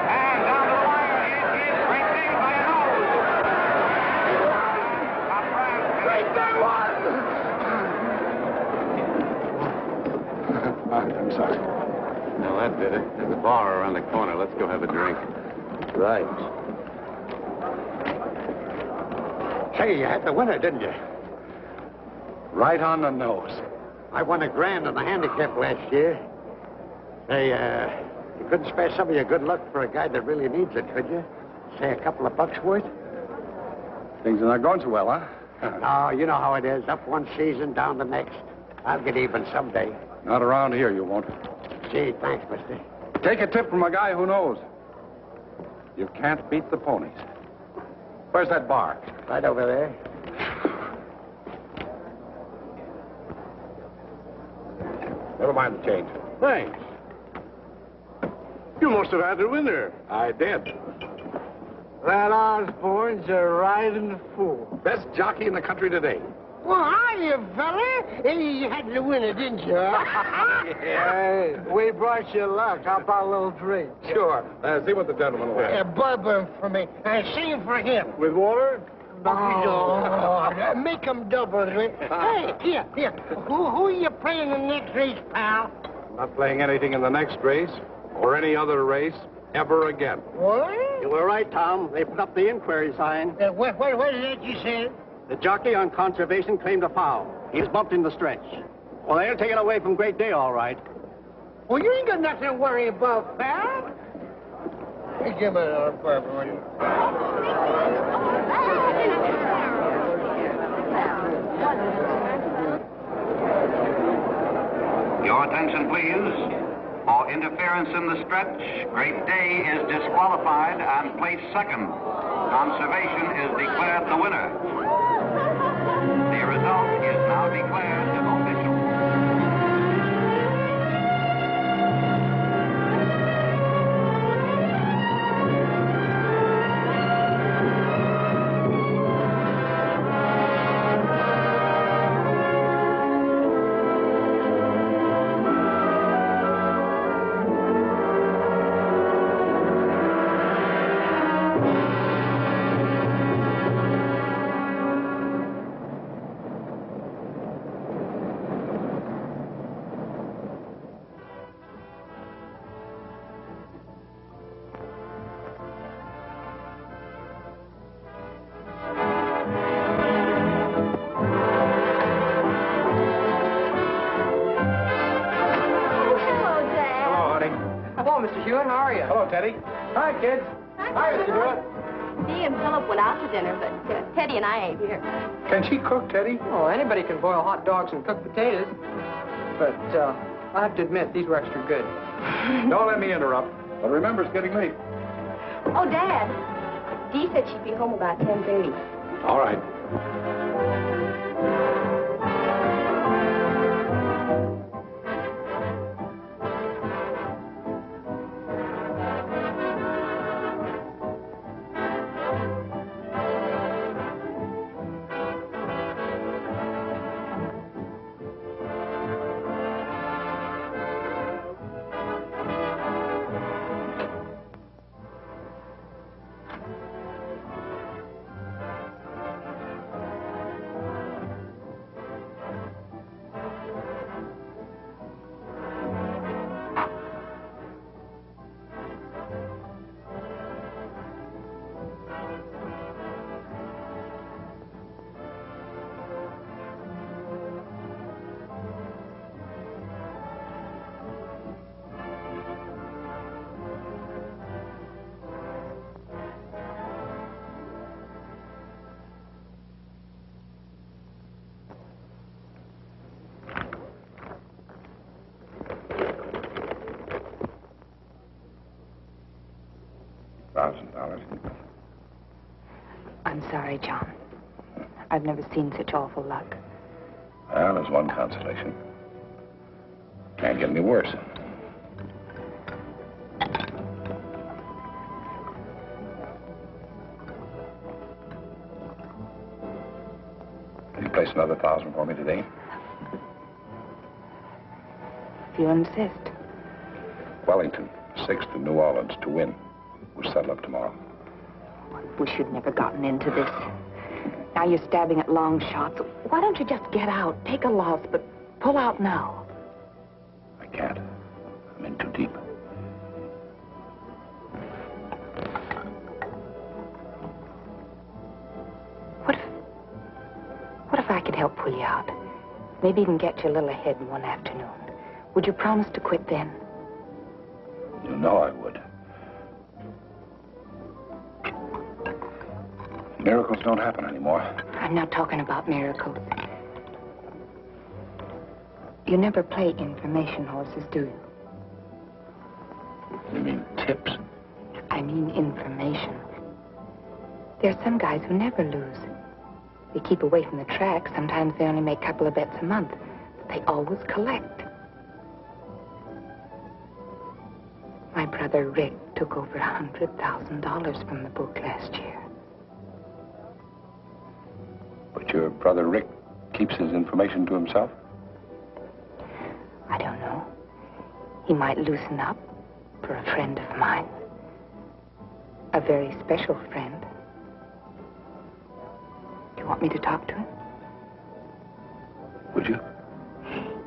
And down to the wire. It is Great Day by a nose. Great Day won. I'm sorry. Now, that did it. There's a bar around the corner. Let's go have a drink. Right. Say, you had the winner, didn't you? Right on the nose. I won $1,000 on the handicap last year. Hey, you couldn't spare some of your good luck for a guy that really needs it, could you? Say a couple of bucks worth? Things are not going so well, huh? No, you know how it is. Up one season, down the next. I'll get even someday. Not around here, you won't. Gee, thanks, mister. Take a tip from a guy who knows. You can't beat the ponies. Where's that bar? Right over there. Never mind the change. Thanks. You must have had the winner. I did. That Osborne's a riding fool. Best jockey in the country today. Well, hiya, fella. You had the winner, didn't you? Hey, we brought you luck. How about a little drink? Sure. See what the gentleman will have. Bourbon for me. Same for him. With water? No. Make him double. Hey, here. Who are you playing in the next race, pal? I'm not playing anything in the next race or any other race ever again. What? You were right, Tom. They put up the inquiry sign. What is that you said? The jockey on Conservation claimed a foul. He's bumped in the stretch. Well, they'll take it away from Great Day, all right. Well, you ain't got nothing to worry about, pal. Hey, give me another bourbon, will you? Your attention, please. For interference in the stretch, Great Day is disqualified and placed second. Conservation is declared the winner. The result is now declared official. Mr. Hewitt. How are you? Hello, Teddy. Hi, kids. Hi, Mr. Hewitt. Dee and Philip went out to dinner, but Teddy and I ain't here. Can she cook, Teddy? Oh, anybody can boil hot dogs and cook potatoes. But I have to admit, these were extra good. Don't let me interrupt. But remember, it's getting late. Oh, Dad. Dee said she'd be home about 10:30. All right. $1,000. I'm sorry, John. I've never seen such awful luck. Well, there's one consolation. Can't get any worse. Can you place another 1,000 for me today? If you insist. Wellington, 6th to New Orleans to win. We'll settle up tomorrow. I wish you'd never gotten into this. Now you're stabbing at long shots. Why don't you just get out? Take a loss, but pull out now. I can't. I'm in too deep. What if I could help pull you out? Maybe even get you a little ahead in one afternoon. Would you promise to quit then? You know I would. Miracles don't happen anymore. I'm not talking about miracles. You never play information horses, do you? You mean tips? I mean information. There are some guys who never lose. They keep away from the track. Sometimes they only make a couple of bets a month. But they always collect. My brother Rick took over $100,000 from the book last year. But your brother Rick keeps his information to himself? I don't know. He might loosen up for a friend of mine. A very special friend. Do you want me to talk to him? Would you?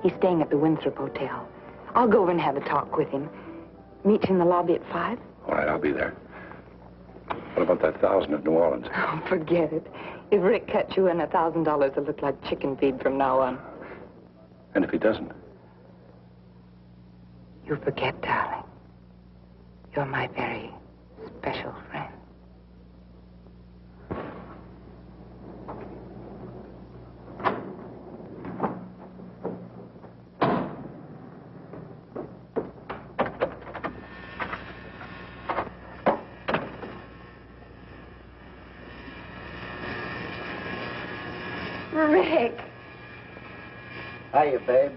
He's staying at the Winthrop Hotel. I'll go over and have a talk with him. Meet you in the lobby at 5? All right, I'll be there. What about that 1,000 at New Orleans? Oh, forget it. If Rick cuts you in, $1,000 will look like chicken feed from now on. And if he doesn't? You forget, darling. You're my very special friend. Rick. Hiya, babe.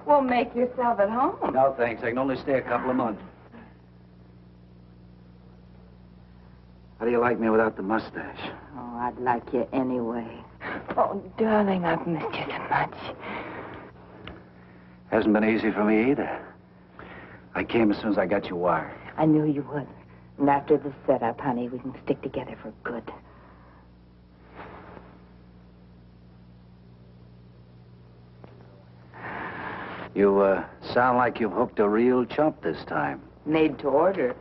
Well, make yourself at home. No, thanks. I can only stay a couple of months. How do you like me without the mustache? Oh, I'd like you anyway. Oh, darling, I've missed you so much. Hasn't been easy for me either. I came as soon as I got your wire. I knew you would. And after this setup, honey, we can stick together for good. You, sound like you've hooked a real chump this time. Made to order.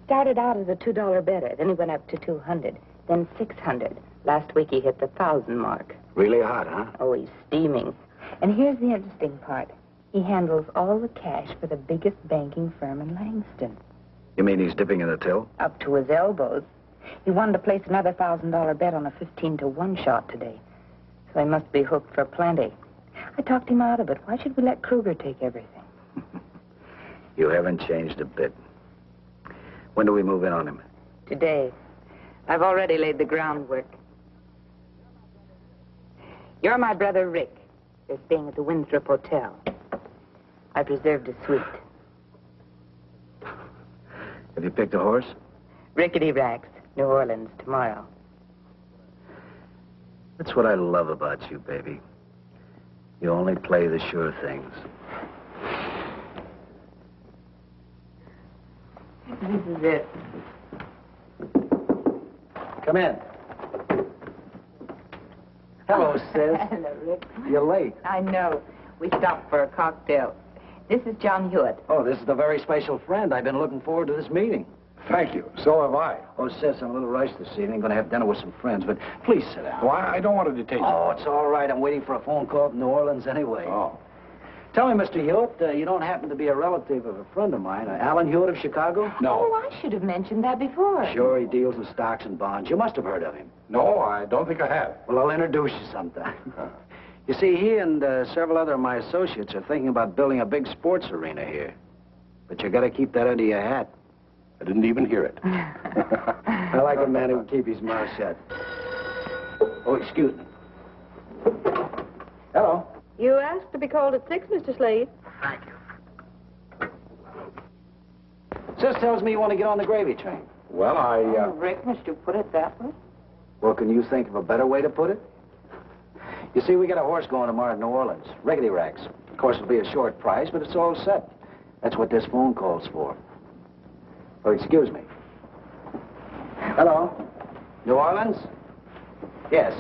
Started out as a $2 bettor, then he went up to 200, then 600. Last week he hit the 1,000 mark. Really hot, huh? Oh, he's steaming. And here's the interesting part. He handles all the cash for the biggest banking firm in Langston. You mean he's dipping in the till? Up to his elbows. He wanted to place another $1,000 bet on a 15-to-1 shot today. So he must be hooked for plenty. I talked him out of it. Why should we let Kruger take everything? You haven't changed a bit. When do we move in on him? Today. I've already laid the groundwork. You're my brother Rick. They're staying at the Winthrop Hotel. I've reserved a suite. Have you picked a horse? Rickety Racks, New Orleans, tomorrow. That's what I love about you, baby. You only play the sure things. This is it. Come in. Hello, sis. Hello, Rick. You're late. I know. We stopped for a cocktail. This is John Hewitt. Oh, this is a very special friend. I've been looking forward to this meeting. Thank you. So have I. Oh, sis, I'm a little rushed this evening. Going to have dinner with some friends, but please sit down. Well, I don't want to detain you. Oh, it's all right. I'm waiting for a phone call from New Orleans anyway. Oh. Tell me, Mr. Hewitt, you don't happen to be a relative of a friend of mine, Alan Hewitt of Chicago? No. Oh, I should have mentioned that before. Sure, he deals in stocks and bonds. You must have heard of him. No, I don't think I have. Well, I'll introduce you sometime. You see, he and several other of my associates are thinking about building a big sports arena here. But you got to keep that under your hat. I didn't even hear it. I like a man who can keep his mouth shut. Oh, excuse me. Hello. You asked to be called at 6, Mr. Slade. Thank you. Sis tells me you want to get on the gravy train. Well, Oh, Rick, must you put it that way? Well, can you think of a better way to put it? You see, we got a horse going tomorrow to New Orleans. Rickety racks. Of course, it'll be a short price, but it's all set. That's what this phone call's for. Oh, excuse me. Hello? New Orleans? Yes.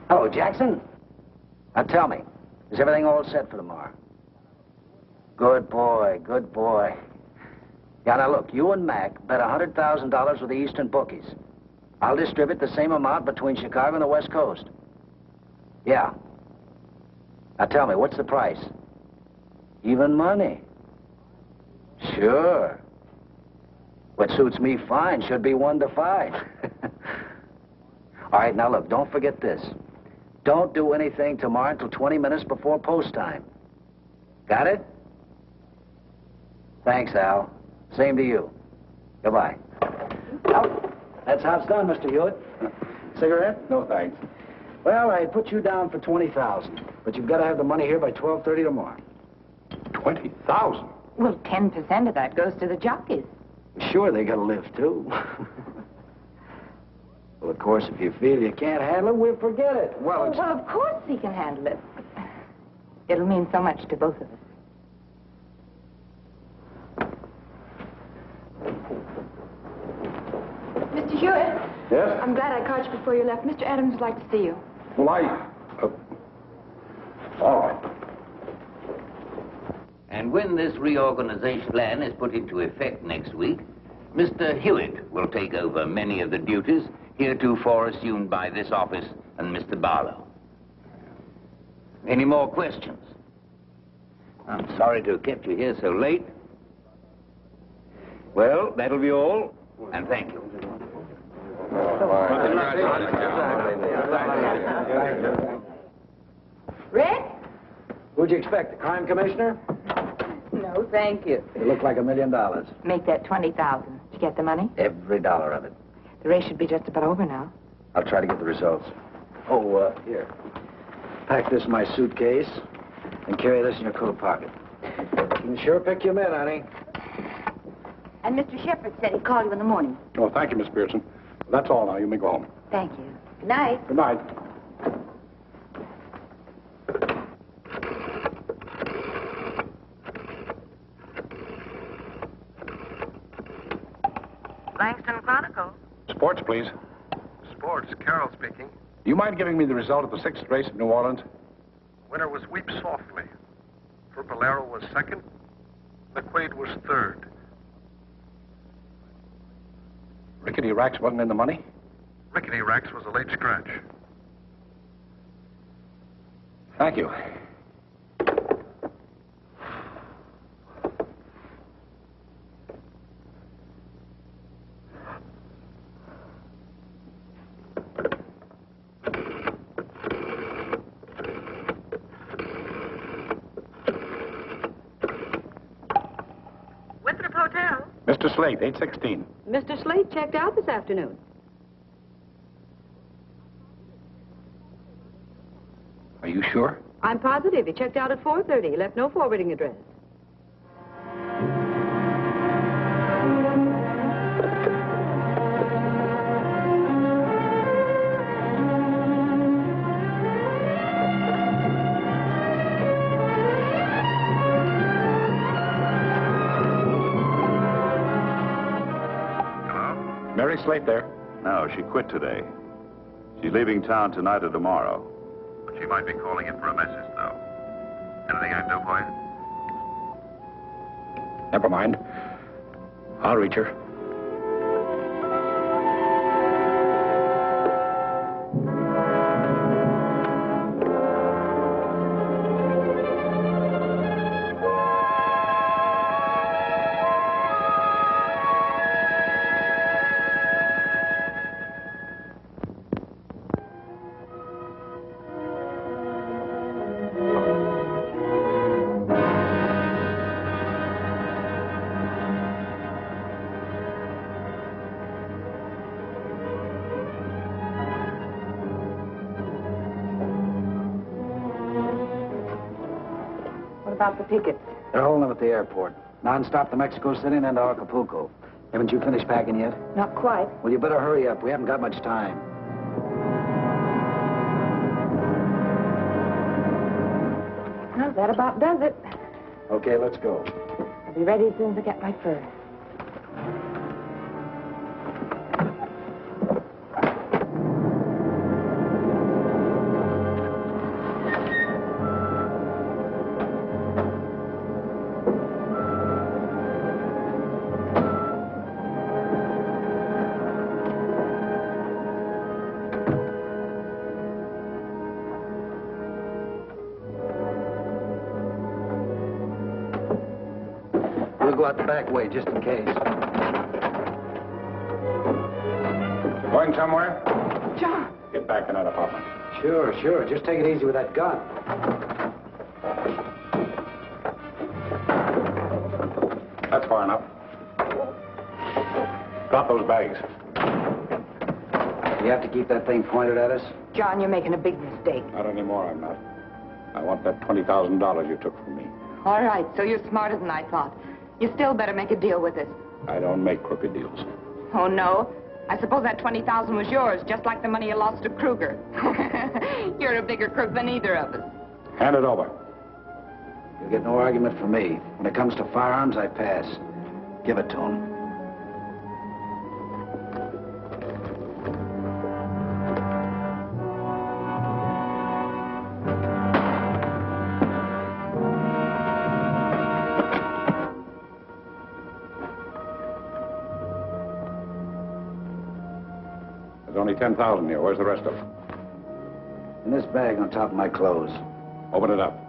Hello, Jackson? Now tell me, is everything all set for tomorrow? Good boy, good boy. Yeah, now look, you and Mac bet $100,000 with the Eastern bookies. I'll distribute the same amount between Chicago and the West Coast. Yeah. Now tell me, what's the price? Even money. Sure. What suits me fine should be 1 to 5. All right, now look, don't forget this. Don't do anything tomorrow until 20 minutes before post time. Got it? Thanks, Al. Same to you. Goodbye. Well, that's how it's done, Mr. Hewitt. Cigarette? No, thanks. Well, I put you down for 20,000, but you've got to have the money here by 12:30 tomorrow. 20,000? Well, 10% of that goes to the jockeys. Sure, they got to live, too. Well, of course, if you feel you can't handle it, we'll forget it. Well, of course he can handle it. It'll mean so much to both of us. Mr. Hewitt? Yes? I'm glad I caught you before you left. Mr. Adams would like to see you. Well, all right. And when this reorganization plan is put into effect next week, Mr. Hewitt will take over many of the duties heretofore assumed by this office and Mr. Barlow. Any more questions? I'm sorry to have kept you here so late. Well, that'll be all, and thank you. Rick? Who'd you expect, the crime commissioner? No, thank you. You look like $1 million. Make that 20,000. Did you get the money? Every dollar of it. The race should be just about over now. I'll try to get the results. Oh, here. Pack this in my suitcase and carry this in your coat pocket. You can sure pick your men, honey. And Mr. Shepard said he'd call you in the morning. Oh, thank you, Miss Pearson. That's all now. You may go home. Thank you. Good night. Good night. Langston Chronicle. Sports, please. Sports, Carroll speaking. Do you mind giving me the result of the 6th race at New Orleans? Winner was Weep Softly. Bolero was second. McQuaid was third. Rickety Racks wasn't in the money? Rickety Racks was a late scratch. Thank you. Winthrop Hotel. Mr. Slate, 816. Mr. Slade checked out this afternoon. Are you sure? I'm positive. He checked out at 4:30. He left no forwarding address. Mary Slate there. No, she quit today. She's leaving town tonight or tomorrow. But she might be calling in for a message, though. Anything I can do for you? Never mind. I'll reach her. about the tickets? They're holding them at the airport. Non-stop to Mexico City and then to Acapulco. Haven't you finished packing yet? Not quite. Well, you better hurry up. We haven't got much time. Well, that about does it. Okay, let's go. I'll be ready as soon as I get my furs. We'll go out the back way, just in case. Going somewhere? John! Get back in that apartment. Sure, sure. Just take it easy with that gun. That's far enough. Drop those bags. You have to keep that thing pointed at us? John, you're making a big mistake. Not anymore, I'm not. I want that $20,000 you took from me. All right, so you're smarter than I thought. You still better make a deal with us. I don't make crooked deals. Oh, no? I suppose that $20,000 was yours, just like the money you lost to Kruger. You're a bigger crook than either of us. Hand it over. You'll get no argument from me. When it comes to firearms, I pass. Give it to him. There's only 10,000 here. Where's the rest of it? In this bag on top of my clothes. Open it up.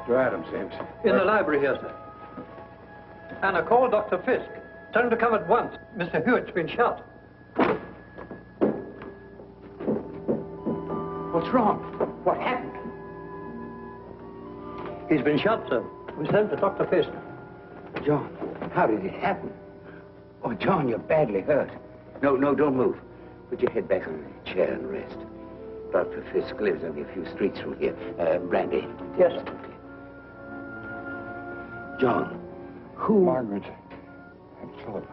Mr. Adams, James. In the library here, sir. Anna, call Dr. Fisk. Tell him to come at once. Mr. Hewitt's been shot. What's wrong? What happened? He's been shot, sir. We sent for Dr. Fisk. John, how did it happen? Oh, John, you're badly hurt. No, don't move. Put your head back on the chair and rest. Dr. Fisk lives only a few streets from here. Brandy. Yes, sir. John, who... Margaret and Philip.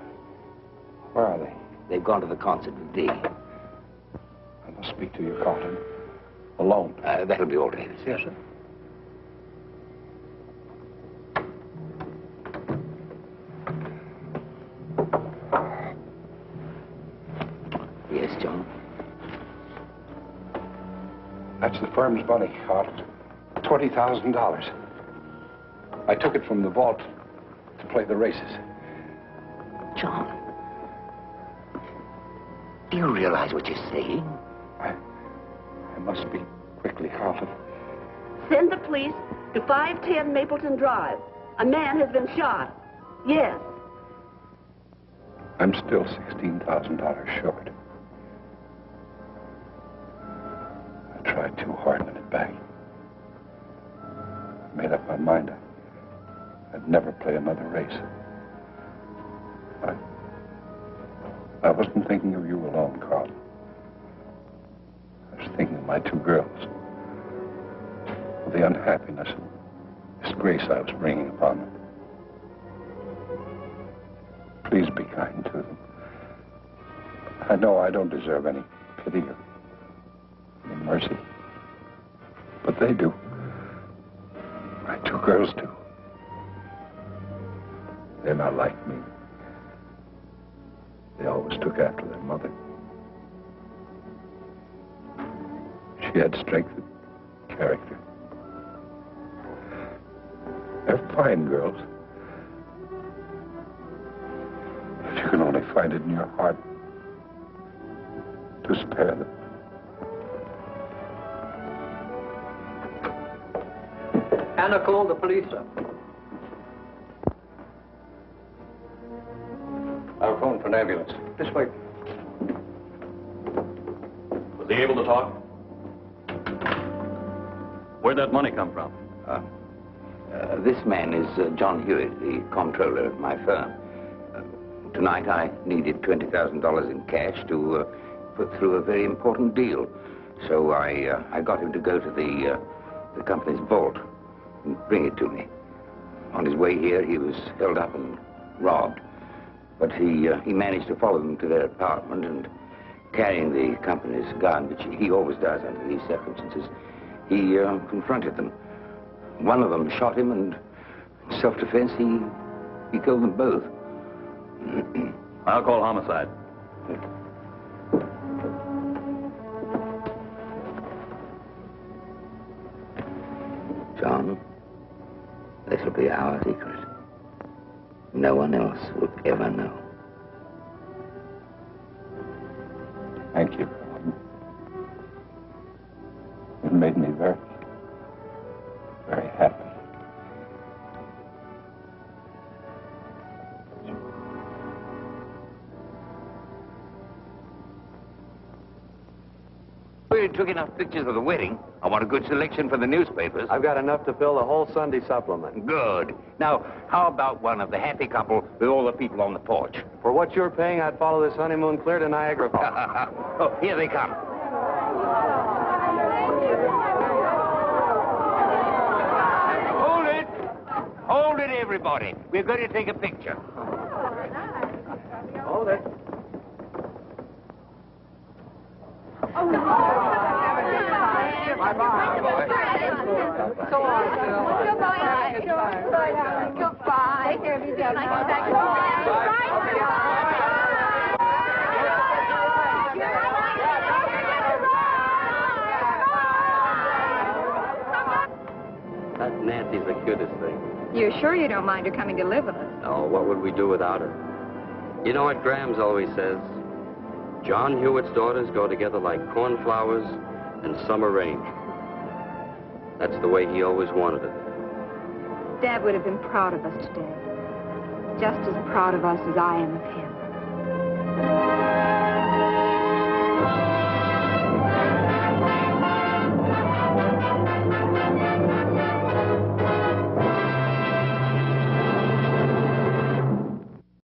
Where are they? They've gone to the concert with Dee. I must speak to you, Carlton. Alone. That'll be all right. Yes, sir. Yes, John. That's the firm's money, Carlton. $20,000. I took it from the vault to play the races. John, do you realize what you're saying? I must speak quickly, Carlton. Send the police to 510 Mapleton Drive. A man has been shot. Yes. I'm still $16,000 short. I tried too hard to get it back. Made up my mind. I'd I'd never play another race. I wasn't thinking of you alone, Carl. I was thinking of my two girls. Of the unhappiness and disgrace I was bringing upon them. Please be kind to them. I know I don't deserve any pity or mercy. But they do. My two girls do. They're not like me. They always took after their mother. She had strength and character. They're fine girls. If you can only find it in your heart to spare them. Anna called the police, sir. I'll phone for an ambulance. This way. Was he able to talk? Where'd that money come from? This man is John Hewitt, the comptroller of my firm. Tonight I needed $20,000 in cash to put through a very important deal. So I got him to go to the company's vault and bring it to me. On his way here, he was held up and robbed. But he managed to follow them to their apartment and, carrying the company's gun, which he always does under these circumstances, he confronted them. One of them shot him, and in self-defense, he killed them both. I'll call homicide. John, this will be our secret. No one else will ever know. Thank you. It made me very, very happy. We took enough pictures of the wedding. I want a good selection for the newspapers. I've got enough to fill the whole Sunday supplement. Good. Now, how about one of the happy couple with all the people on the porch? For what you're paying, I'd follow this honeymoon clear to Niagara Falls. Oh, here they come. Hold it. Hold it, everybody. We're going to take a picture. Hold it. Bye-bye. So long, Phil. Goodbye. Goodbye. Take care of yourself. That Nancy's the cutest thing. You're sure you don't mind her coming to live with us? Oh, what would we do without her? You know what Graham's always says? John Hewitt's daughters go together like cornflowers and summer rain. That's the way he always wanted it. Dad would have been proud of us today. Just as proud of us as I am of him.